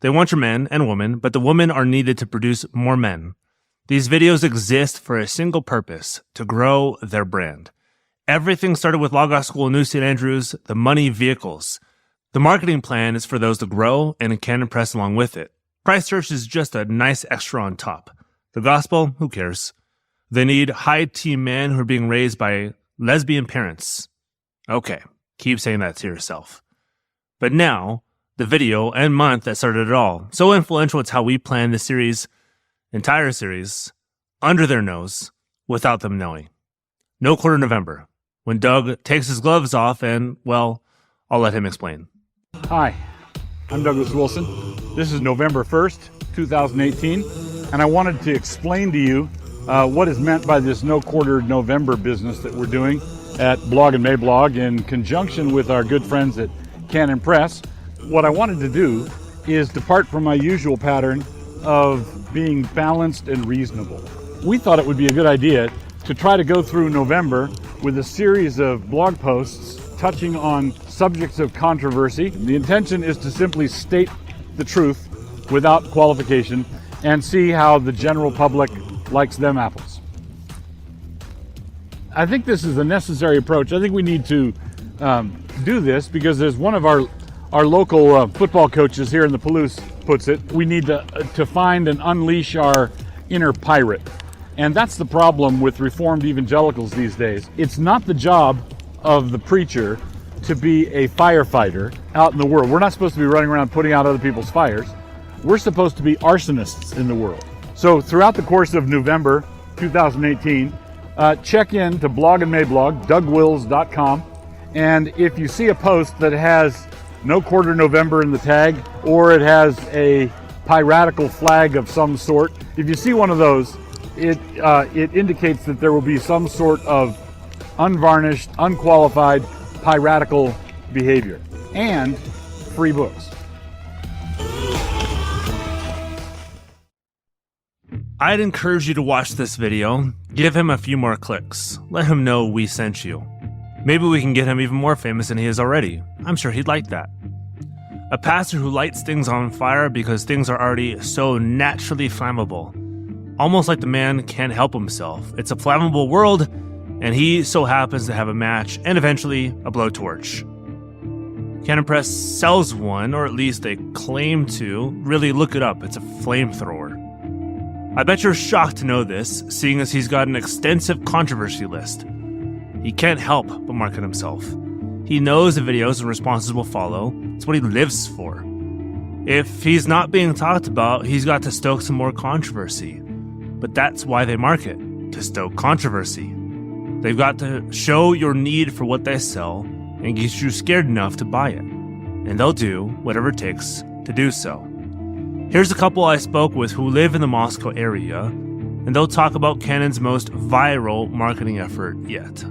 S1: They want your men and women, but the women are needed to produce more men. These videos exist for a single purpose, to grow their brand. Everything started with Logos School in New St. Andrews, the money vehicles. The marketing plan is for those to grow and Canon Press along with it. Christchurch is just a nice extra on top. The gospel, who cares? They need high-teen men who are being raised by lesbian parents. Okay, keep saying that to yourself. But now, the video and month that started it all. So influential, it's how we planned the series, entire series, under their nose, without them knowing. No quarter November, when Doug takes his gloves off and, well, I'll let him explain.
S10: Hi, I'm Douglas Wilson. This is November 1st, 2018, and I wanted to explain to you what is meant by this no quarter November business that we're doing at Blog and Mayblog in conjunction with our good friends at Canon Press. What I wanted to do is depart from my usual pattern of being balanced and reasonable. We thought it would be a good idea to try to go through November with a series of blog posts touching on subjects of controversy. The intention is to simply state the truth without qualification and see how the general public likes them apples. I think this is a necessary approach. I think we need to do this because as one of our local football coaches here in the Palouse puts it, we need to find and unleash our inner pirate. And that's the problem with Reformed evangelicals these days. It's not the job of the preacher to be a firefighter out in the world. We're not supposed to be running around putting out other people's fires. We're supposed to be arsonists in the world. So throughout the course of November 2018, check in to Blog and Mayblog, dougwills.com, and if you see a post that has no quarter November in the tag, or it has a piratical flag of some sort, if you see one of those, it indicates that there will be some sort of unvarnished, unqualified, piratical behavior, and free books.
S1: I'd encourage you to watch this video, give him a few more clicks, let him know we sent you. Maybe we can get him even more famous than he is already. I'm sure he'd like that. A pastor who lights things on fire because things are already so naturally flammable. Almost like the man can't help himself. It's a flammable world, and he so happens to have a match and eventually a blowtorch. Canon Press sells one, or at least they claim to. Really, look it up. It's a flamethrower. I bet you're shocked to know this, seeing as he's got an extensive controversy list. He can't help but market himself. He knows the videos and responses will follow. It's what he lives for. If he's not being talked about, he's got to stoke some more controversy. But that's why they market, to stoke controversy. They've got to show your need for what they sell and get you scared enough to buy it. And they'll do whatever it takes to do so. Here's a couple I spoke with who live in the Moscow area, and they'll talk about Canon's most viral marketing effort yet.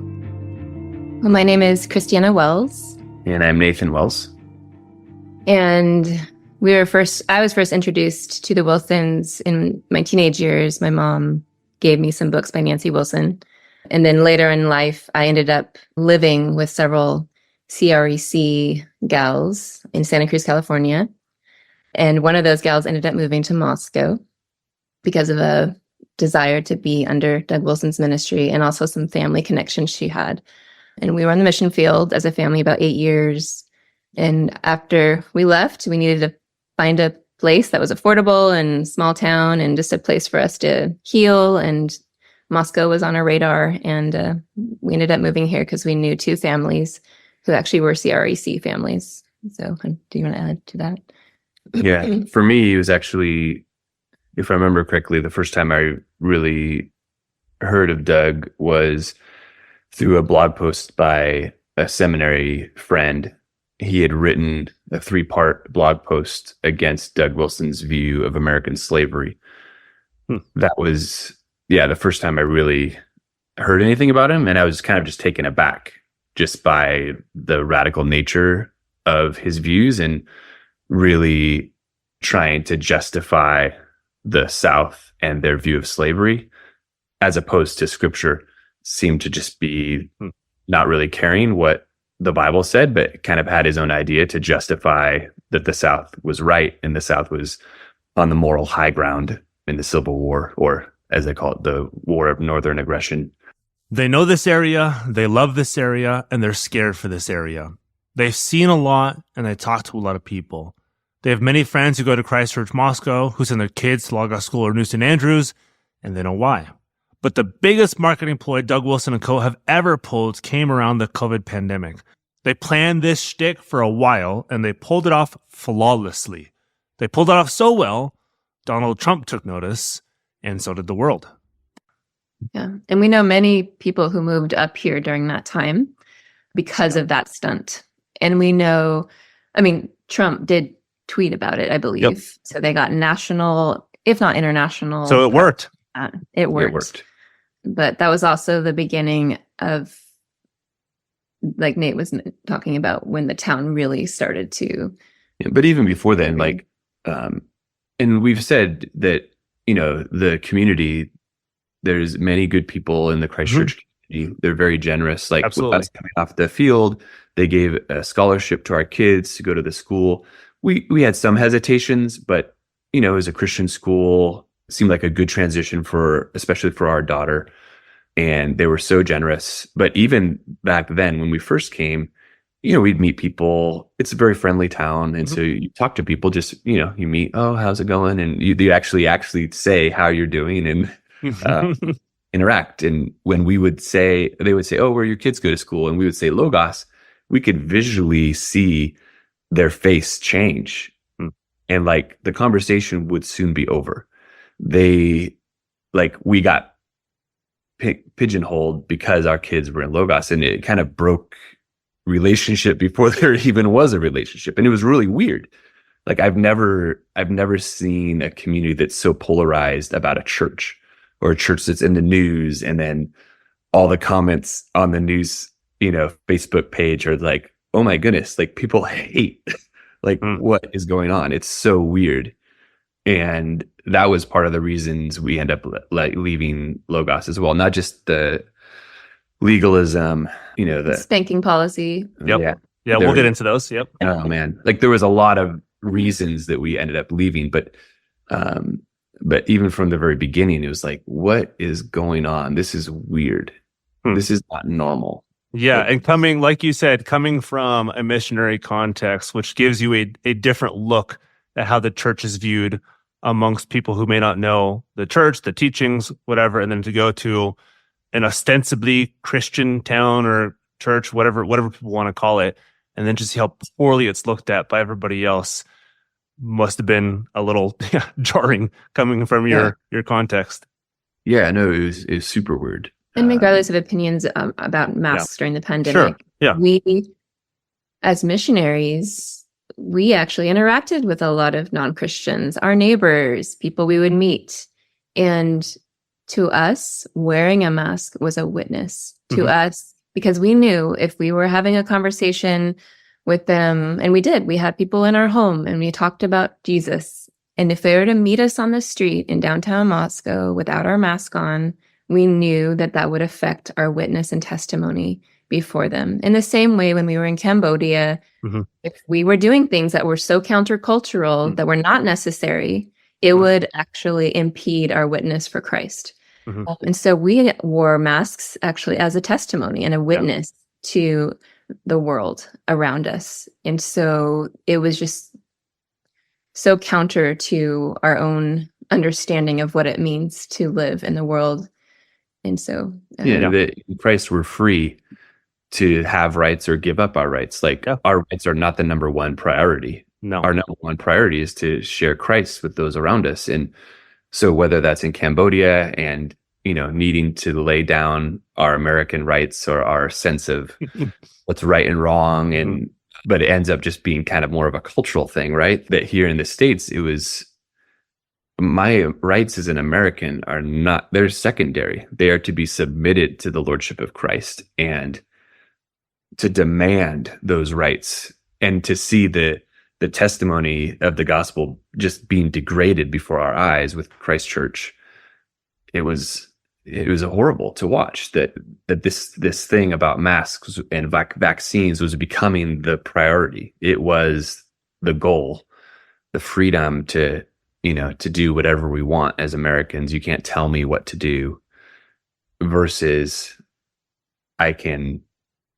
S5: Well, my name is Christiana Wells.
S7: And I'm Nathan Wells.
S5: And I was first introduced to the Wilsons in my teenage years. My mom gave me some books by Nancy Wilson. And then later in life, I ended up living with several CREC gals in Santa Cruz, California. And one of those gals ended up moving to Moscow because of a desire to be under Doug Wilson's ministry and also some family connections she had. And we were on the mission field as a family about 8 years. And after we left, we needed to find a place that was affordable and small town and just a place for us to heal. And Moscow was on our radar. And we ended up moving here because we knew two families who actually were CREC families. So do you want to add to that?
S7: Yeah, for me, it was actually, if I remember correctly, the first time I really heard of Doug was through a blog post by a seminary friend. He had written a 3-part blog post against Doug Wilson's view of American slavery. That was, the first time I really heard anything about him. And I was kind of just taken aback just by the radical nature of his views and really trying to justify the South and their view of slavery, as opposed to scripture, seemed to just be not really caring what the Bible said, but kind of had his own idea to justify that the South was right and the South was on the moral high ground in the Civil War, or as they call it, the War of Northern Aggression.
S1: They know this area, they love this area, and they're scared for this area. They've seen a lot, and they talk to a lot of people. They have many friends who go to Christchurch, Moscow, who send their kids to Logos School or New St. Andrews, and they know why. But the biggest marketing ploy Doug Wilson and co. have ever pulled came around the COVID pandemic. They planned this shtick for a while, and they pulled it off flawlessly. They pulled it off so well, Donald Trump took notice, and so did the world.
S5: Yeah. And we know many people who moved up here during that time because of that stunt. And we know, I mean, Trump did tweet about it, I believe. Yep. So they got national, if not international.
S1: So it worked.
S5: It worked. But that was also the beginning of, like Nate was talking about, when the town really started to.
S7: Yeah, but even before then, like, and we've said that, you know, the community, there's many good people in the Christchurch community. They're very generous. Like, with us coming off the field, they gave a scholarship to our kids to go to the school. We had some hesitations, but, you know, as a Christian school, it seemed like a good transition especially for our daughter. And they were so generous. But even back then, when we first came, you know, we'd meet people. It's a very friendly town. And so you talk to people, just, you know, you meet, oh, how's it going? And you actually say how you're doing and interact. And when they would say, oh, where your kids go to school? And we would say Logos, we could visually see their face change. And like the conversation would soon be over. We got pigeonholed because our kids were in Logos, and it kind of broke relationship before there even was a relationship. And it was really weird. Like, I've never seen a community that's so polarized about a church, or a church that's in the news, and then all the comments on the news, you know, Facebook page are like, oh my goodness, like people hate like what is going on. It's so weird. And that was part of the reasons we end up like leaving Logos as well. Not just the legalism, you know, the
S5: spanking policy.
S1: Yep. Yeah, we'll get into those. Yep.
S7: Oh man. Like, there was a lot of reasons that we ended up leaving, but even from the very beginning, it was like, what is going on? This is weird. This is not normal.
S1: Yeah. And coming, like you said, coming from a missionary context, which gives you a different look at how the church is viewed amongst people who may not know the church, the teachings, whatever, and then to go to an ostensibly Christian town or church, whatever people want to call it, and then just see how poorly it's looked at by everybody else must have been a little jarring coming from your context.
S7: Yeah, no, it was super weird.
S5: And regardless of opinions about masks during the pandemic, we, as missionaries, we actually interacted with a lot of non-Christians, our neighbors, people we would meet. And to us, wearing a mask was a witness to us, because we knew if we were having a conversation with them, and we had people in our home and we talked about Jesus. And if they were to meet us on the street in downtown Moscow without our mask on, we knew that would affect our witness and testimony before them. In the same way, when we were in Cambodia, if we were doing things that were so countercultural that were not necessary, it would actually impede our witness for Christ. And so we wore masks actually as a testimony and a witness to the world around us. And so it was just so counter to our own understanding of what it means to live in the world. And so
S7: that in Christ we're free to have rights or give up our rights. Like, our rights are not the number one priority.
S1: No.
S7: Our number one priority is to share Christ with those around us. And so whether that's in Cambodia and, you know, needing to lay down our American rights or our sense of what's right and wrong, but it ends up just being kind of more of a cultural thing, right? That here in the States, it was, my rights as an American are not, they're secondary. They are to be submitted to the Lordship of Christ and to demand those rights, and to see the testimony of the gospel just being degraded before our eyes with Christ Church. It was it was horrible to watch that this thing about masks and vaccines was becoming the priority. It was the goal, the freedom to do whatever we want as Americans. You can't tell me what to do, versus I can.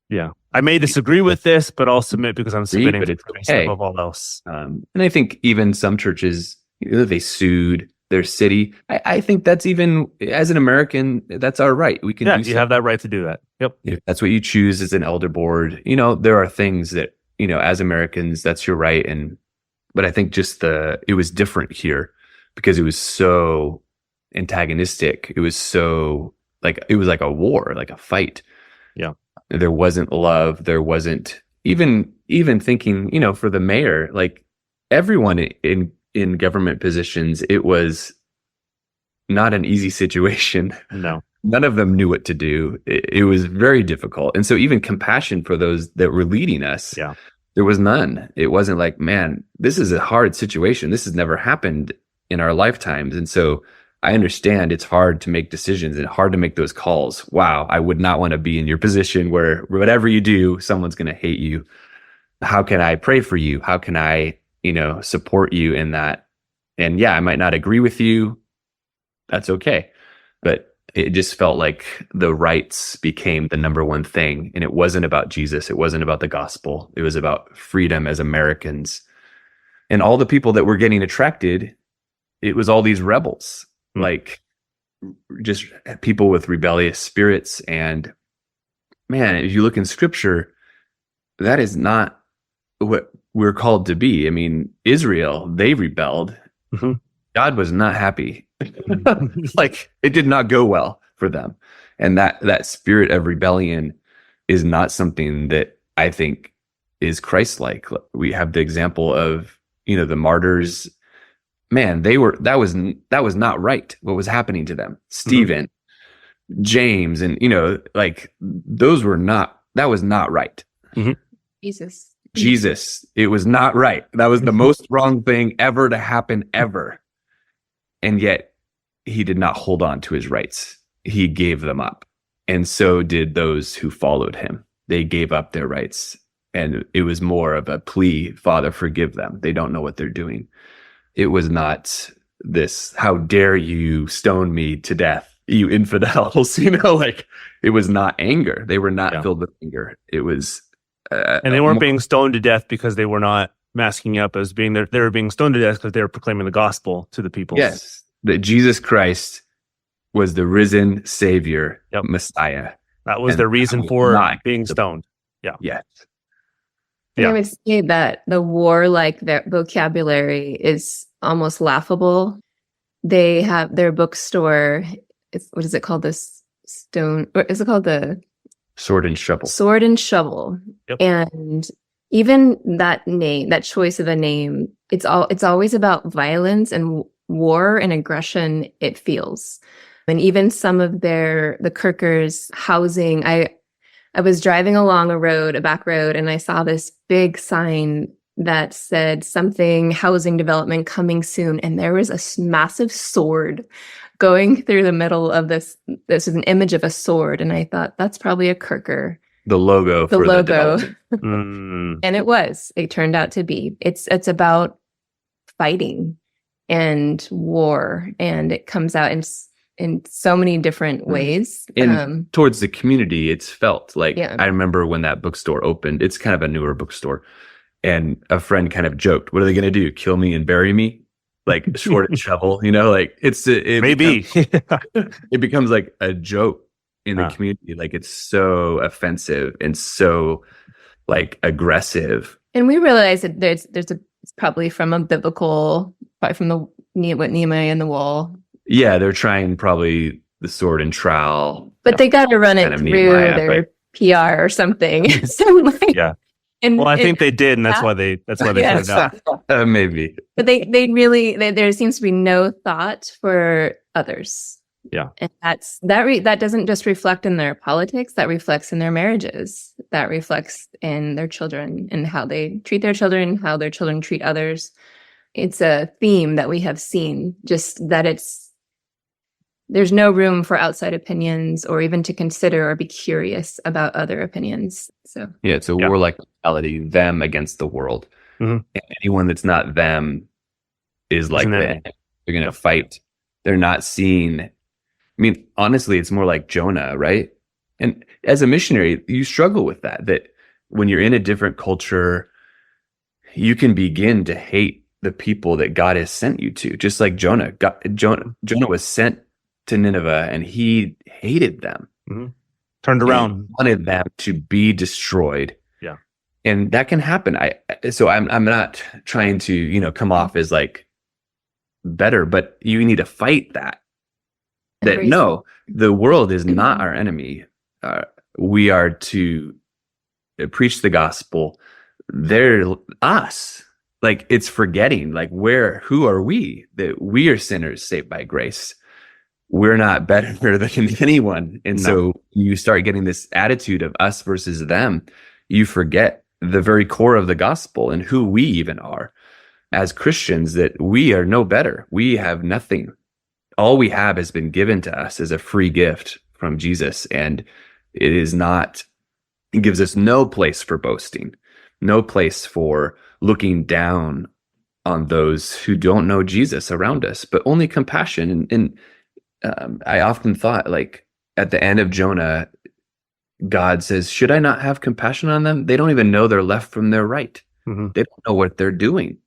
S1: Yeah, I may disagree with this, but I'll submit because I'm submitting to Christ above all else.
S7: And I think even some churches, they sued their city. I think that's, even as an American, that's our right. We can.
S1: Yeah, you have that right to do that. Yep.
S7: If that's what you choose as an elder board, there are things that, as Americans, that's your right. But I think just it was different here because it was so antagonistic. It was so it was like a war, like a fight.
S1: Yeah.
S7: There wasn't love. There wasn't even thinking, for the mayor, like everyone in government positions, it was not an easy situation.
S1: No.
S7: None of them knew what to do. It was very difficult. And so even compassion for those that were leading us, there was none. It wasn't like, man, this is a hard situation. This has never happened in our lifetimes. And so I understand it's hard to make decisions and hard to make those calls. Wow, I would not want to be in your position where whatever you do, someone's going to hate you. How can I pray for you? How can I, support you in that? And yeah, I might not agree with you. That's okay. But it just felt like the rights became the number one thing. And it wasn't about Jesus. It wasn't about the gospel. It was about freedom as Americans. And all the people that were getting attracted, it was all these rebels. Like just people with rebellious spirits. And man, if you look in scripture, that is not what we're called to be. I mean, Israel, they rebelled.
S1: Mm-hmm.
S7: God was not happy. It did not go well for them. And that spirit of rebellion is not something that I think is Christ-like. We have the example of, the martyrs. Man, that was not right. What was happening to them? Stephen, James, and that was not right.
S1: Mm-hmm.
S5: Jesus,
S7: it was not right. That was the most wrong thing ever to happen ever. And yet he did not hold on to his rights. He gave them up. And so did those who followed him. They gave up their rights. And it was more of a plea, Father, forgive them. They don't know what they're doing. It was not this, how dare you stone me to death, you infidels, it was not anger. They were not filled with anger. It was...
S1: and they weren't being stoned to death because they were not masking up as being there. They were being stoned to death because they were proclaiming the gospel to the people.
S7: Yes, that Jesus Christ was the risen Savior, Messiah.
S1: That was the reason for being stoned. Yeah.
S7: Yes.
S5: And I would say that the warlike vocabulary is almost laughable. They have their bookstore. What is it called? This stone, or is it called the
S7: Sword and Shovel?
S5: Sword and Shovel.
S1: Yep.
S5: And even that name, that choice of a name, it's always about violence and war and aggression. It feels, and even some of the Kirkers housing. I was driving along a back road, and I saw this big sign that said something housing development coming soon. And there was a massive sword going through the middle of this. This is an image of a sword. And I thought, that's probably a Kirker.
S7: The logo.
S5: The logo.
S1: Mm.
S5: And it turned out to be. It's about fighting and war. And it comes out in so many different ways.
S7: And towards the community, it's felt like,
S5: Yeah.
S7: I remember when that bookstore opened, it's kind of a newer bookstore. And a friend kind of joked, what are they going to do? Kill me and bury me? Like Sword and Shovel, it
S1: Maybe.
S7: It becomes like a joke in the community. Like it's so offensive and so aggressive.
S5: And we realize that there's it's probably from what Nehemiah and the wall.
S7: Yeah, they're trying probably the sword and trowel.
S5: But they got to run it
S7: kind of
S5: through
S7: Nehemiah,
S5: their PR or something.
S1: Yeah.
S5: And
S1: I think they did, and that's why they put it out.
S7: Maybe.
S5: But they really there seems to be no thought for others.
S1: Yeah.
S5: And that doesn't just reflect in their politics, that reflects in their marriages, that reflects in their children and how they treat their children, how their children treat others. It's a theme that we have seen, just that there's no room for outside opinions or even to consider or be curious about other opinions. So
S7: Yeah, it's a warlike mentality, them against the world.
S1: Mhm.
S7: And anyone that's not them is like
S1: an
S7: the
S1: enemy.
S7: enemy. They're going to fight. They're not seeing. I mean, honestly, it's more like Jonah, right? And as a missionary, you struggle with that when you're in a different culture, you can begin to hate the people that God has sent you to. Just like Jonah. Jonah was sent to Nineveh and he hated them.
S1: Turned around.
S7: And wanted them to be destroyed.
S1: Yeah.
S7: And that can happen. I'm not trying to, come off as like better, but you need to fight that. That no, the world is not our enemy. We are to preach the gospel. They're us. Like, it's forgetting, like, who are we? That we are sinners saved by grace. We're not better than anyone. And so you start getting this attitude of us versus them. You forget the very core of the gospel and who we even are as Christians, that we are no better. We have nothing. All we have has been given to us as a free gift from Jesus. And it gives us no place for boasting, no place for looking down on those who don't know Jesus around us, but only compassion. And I often thought, like, at the end of Jonah, God says, should I not have compassion on them? They don't even know their left from their right. They don't know what they're doing.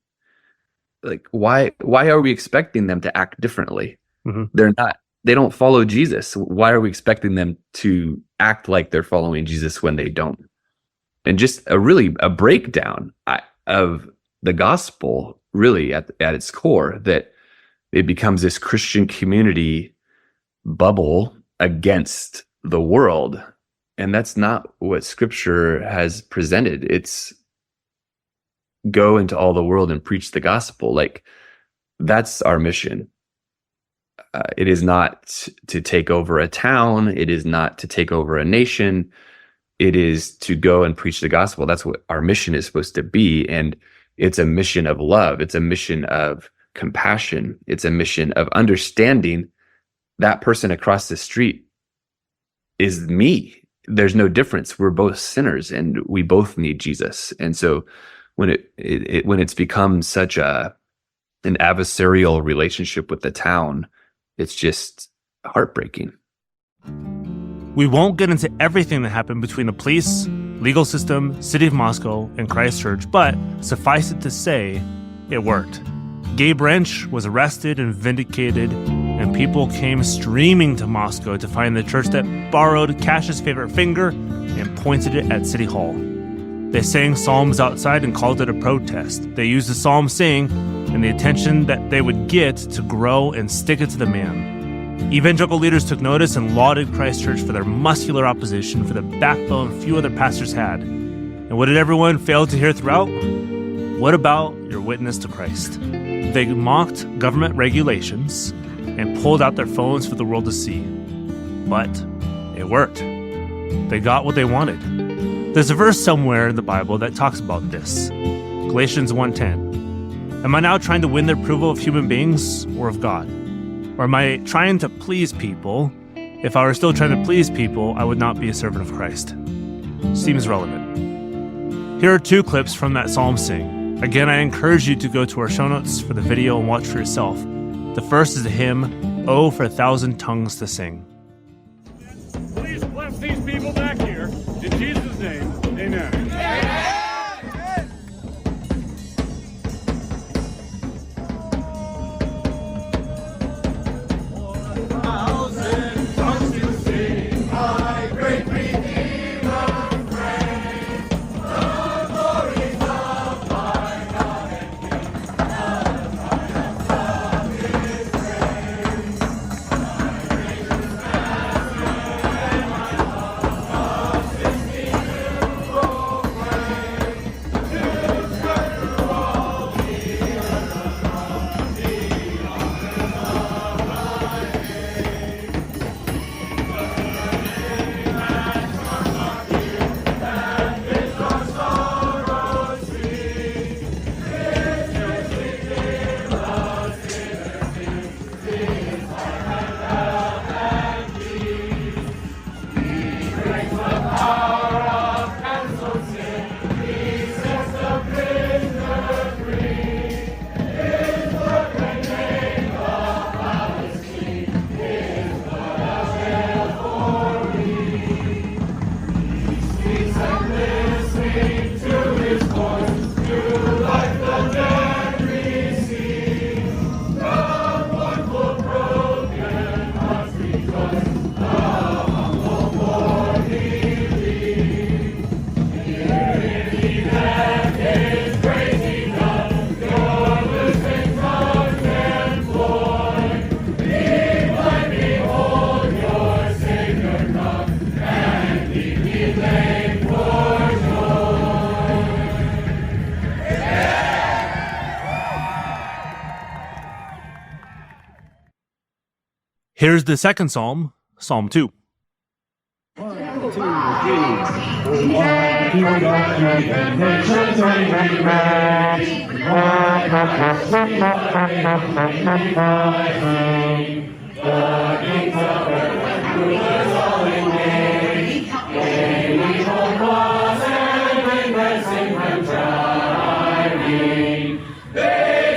S7: Like, why are we expecting them to act differently? They don't follow Jesus. Why are we expecting them to act like they're following Jesus when they don't? And just a breakdown of the gospel, really at its core, that it becomes this Christian community bubble against the world. And that's not what Scripture has presented. It's go into all the world and preach the gospel. Like, that's our mission. It is not to take over a town. It is not to take over a nation. It is to go and preach the gospel. That's what our mission is supposed to be. And it's a mission of love. It's a mission of compassion. It's a mission of understanding that person across the street is me. There's no difference. We're both sinners and we both need Jesus. And so when it's become such an adversarial relationship with the town, it's just heartbreaking.
S1: We won't get into everything that happened between the police, legal system, City of Moscow, and Christchurch, but suffice it to say, it worked. Gabe Wrench was arrested and vindicated, and people came streaming to Moscow to find the church that borrowed Cash's favorite finger and pointed it at City Hall. They sang psalms outside and called it a protest. They used the psalm saying and the attention that they would get to grow and stick it to the man. Evangelical leaders took notice and lauded Christchurch for their muscular opposition, for the backbone few other pastors had. And what did everyone fail to hear throughout? What about your witness to Christ? They mocked government regulations and pulled out their phones for the world to see. But it worked. They got what they wanted. There's a verse somewhere in the Bible that talks about this. Galatians 1:10. Am I now trying to win the approval of human beings or of God? Or am I trying to please people? If I were still trying to please people, I would not be a servant of Christ. Seems relevant. Here are two clips from that psalm sing. Again, I encourage you to go to our show notes for the video and watch for yourself. The first is the hymn, Oh, for a Thousand Tongues to Sing.
S10: Please bless these people back here. In Jesus' name, amen.
S1: Here's the second psalm, Psalm 2.
S6: They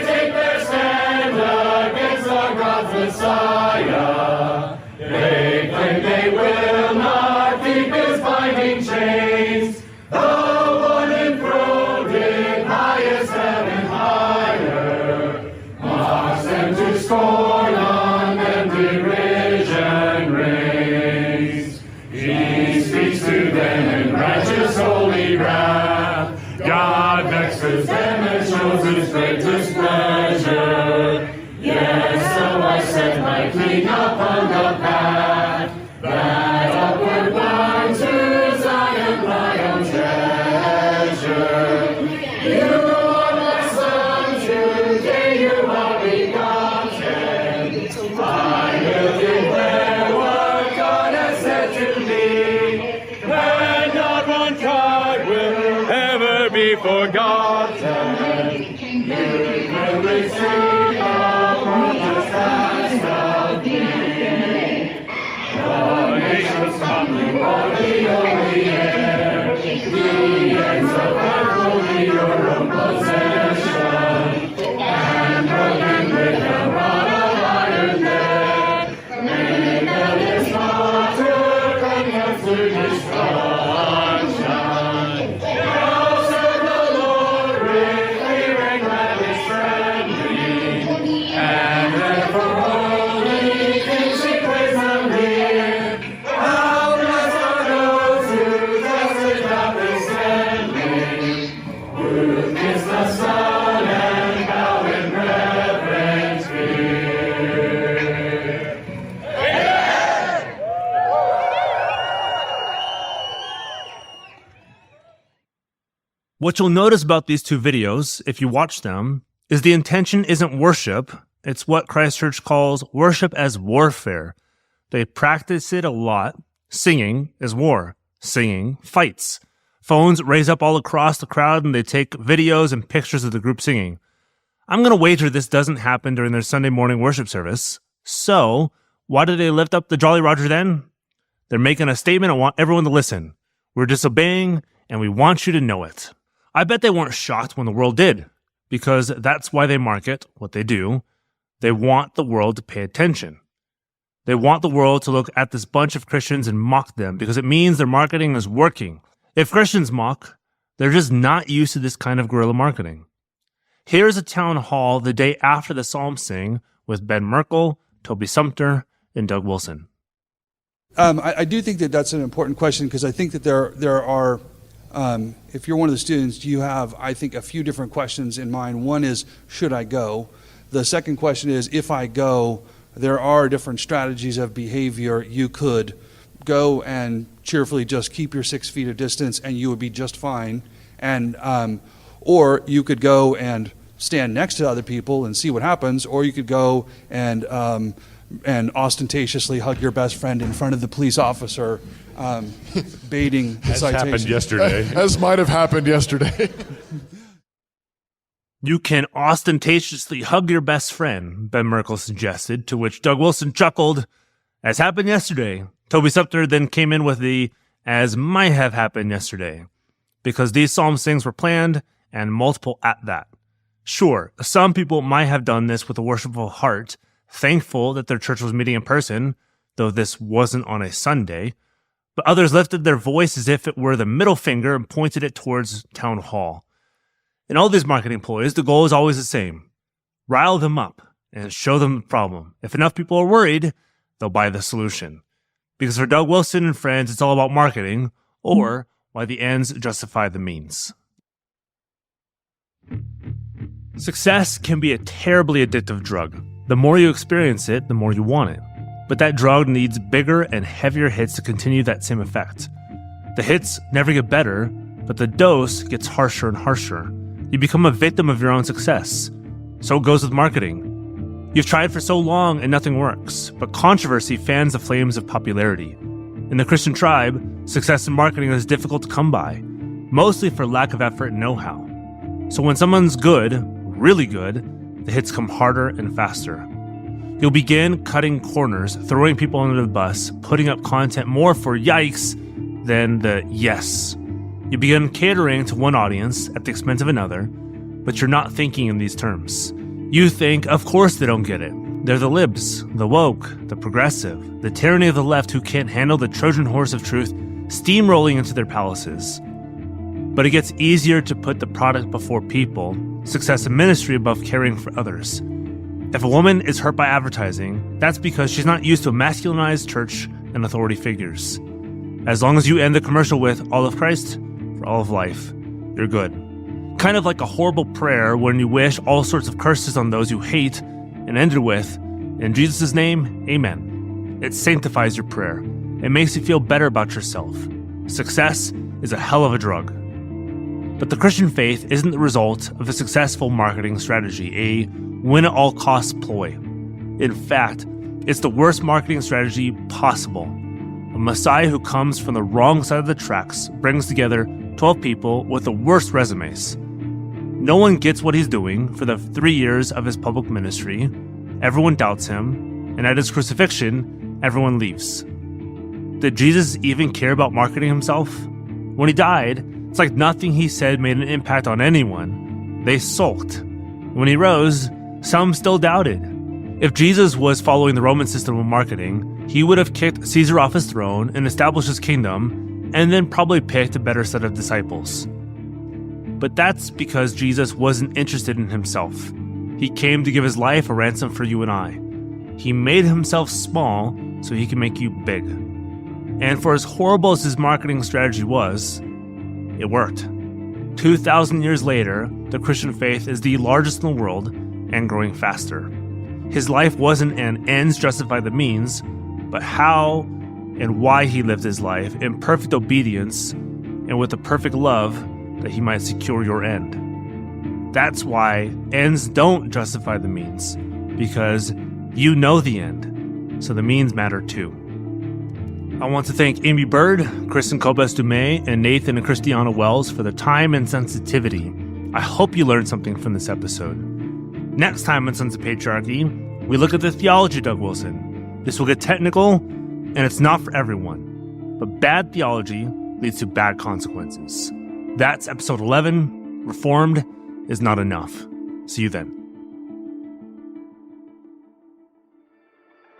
S6: take their stand against our God's Messiah. They claim they will not keep his binding chains. The one enthroned in highest heaven higher mocks them to scorn, on them derision reigns. He speaks to them in righteous holy wrath. God vexes them and shows his great displeasure. Yes, so I set my king upon the path that upward bound to Zion, my own treasure. You are my son, today you are begotten. I will declare what God has said to me, and not one card will ever be forgotten. You will receive the promise as of me. The nations come before the holy air. The ends of earth will be your own possession. And broken with the rod of iron there, many that is not to come to destruction. Now serve the Lord with fear and gladness friendly, and therefore holy things he praise them near. How blessed are those whose blessed path is standing, who kiss the Son and bow in reverent fear. Amen.
S1: What you'll notice about these two videos, if you watch them, is the intention isn't worship. It's what Christ Church calls worship as warfare. They practice it a lot. Singing is war. Singing fights. Phones raise up all across the crowd and they take videos and pictures of the group singing. I'm going to wager this doesn't happen during their Sunday morning worship service. So, why do they lift up the Jolly Roger then? They're making a statement and want everyone to listen. We're disobeying and we want you to know it. I bet they weren't shocked when the world did, because that's why they market what they do. They want the world to pay attention. They want the world to look at this bunch of Christians and mock them because it means their marketing is working. If Christians mock, they're just not used to this kind of guerrilla marketing. Here's a town hall the day after the psalm sing with Ben Merkel, Toby Sumter, and Doug Wilson.
S18: I do think that that's an important question because I think that there are, if you're one of the students, you have, I think, a few different questions in mind. One is, should I go? The second question is, if I go, there are different strategies of behavior. You could go and cheerfully just keep your 6 feet of distance and you would be just fine. And or you could go and stand next to other people and see what happens, or you could go and ostentatiously hug your best friend in front of the police officer, baiting the citation.
S3: Happened yesterday.
S2: As might have happened yesterday.
S1: You can ostentatiously hug your best friend, Ben Merkel suggested, to which Doug Wilson chuckled, as happened yesterday. Toby Sumter then came in with the, as might have happened yesterday, because these psalm sings were planned and multiple at that. Sure, some people might have done this with a worshipful heart, thankful that their church was meeting in person, though this wasn't on a Sunday, but others lifted their voice as if it were the middle finger and pointed it towards town hall. In all these marketing ploys, the goal is always the same. Rile them up and show them the problem. If enough people are worried, they'll buy the solution. Because for Doug Wilson and friends, it's all about marketing, or why the ends justify the means. Success can be a terribly addictive drug. The more you experience it, the more you want it. But that drug needs bigger and heavier hits to continue that same effect. The hits never get better, but the dose gets harsher and harsher. You become a victim of your own success. So it goes with marketing. You've tried for so long and nothing works, but controversy fans the flames of popularity. In the Christian tribe, success in marketing is difficult to come by, mostly for lack of effort and know-how. So when someone's good, really good, the hits come harder and faster. You'll begin cutting corners, throwing people under the bus, putting up content more for yikes than the yes. You begin catering to one audience at the expense of another, but you're not thinking in these terms. You think, of course they don't get it. They're the libs, the woke, the progressive, the tyranny of the left who can't handle the Trojan horse of truth steamrolling into their palaces. But it gets easier to put the product before people, success in ministry above caring for others. If a woman is hurt by advertising, that's because she's not used to a masculinized church and authority figures. As long as you end the commercial with all of Christ for all of life, you're good. Kind of like a horrible prayer when you wish all sorts of curses on those you hate and end it with, in Jesus' name, amen. It sanctifies your prayer. It makes you feel better about yourself. Success is a hell of a drug. But the Christian faith isn't the result of a successful marketing strategy, a win-at-all-costs ploy. In fact, it's the worst marketing strategy possible. A Messiah who comes from the wrong side of the tracks brings together 12 people with the worst resumes. No one gets what he's doing for the 3 years of his public ministry. Everyone doubts him, and at his crucifixion, everyone leaves. Did Jesus even care about marketing himself? When he died, it's like nothing he said made an impact on anyone. They sulked. When he rose, some still doubted. If Jesus was following the Roman system of marketing, he would have kicked Caesar off his throne and established his kingdom, and then probably picked a better set of disciples. But that's because Jesus wasn't interested in himself. He came to give his life a ransom for you and I. He made himself small so he can make you big. And for as horrible as his marketing strategy was, it worked. 2,000 years later, the Christian faith is the largest in the world and growing faster. His life wasn't an ends justify the means, but how and why he lived his life in perfect obedience and with a perfect love that he might secure your end. That's why ends don't justify the means, because you know the end, so the means matter too. I want to thank Aimee Byrd, Kristin Kobes-Dumais, and Nathan and Christiana Wells for their time and sensitivity. I hope you learned something from this episode. Next time on Sons of Patriarchy, we look at the theology of Doug Wilson. This will get technical, and it's not for everyone. But bad theology leads to bad consequences. That's episode 11. Reformed is not enough. See you then.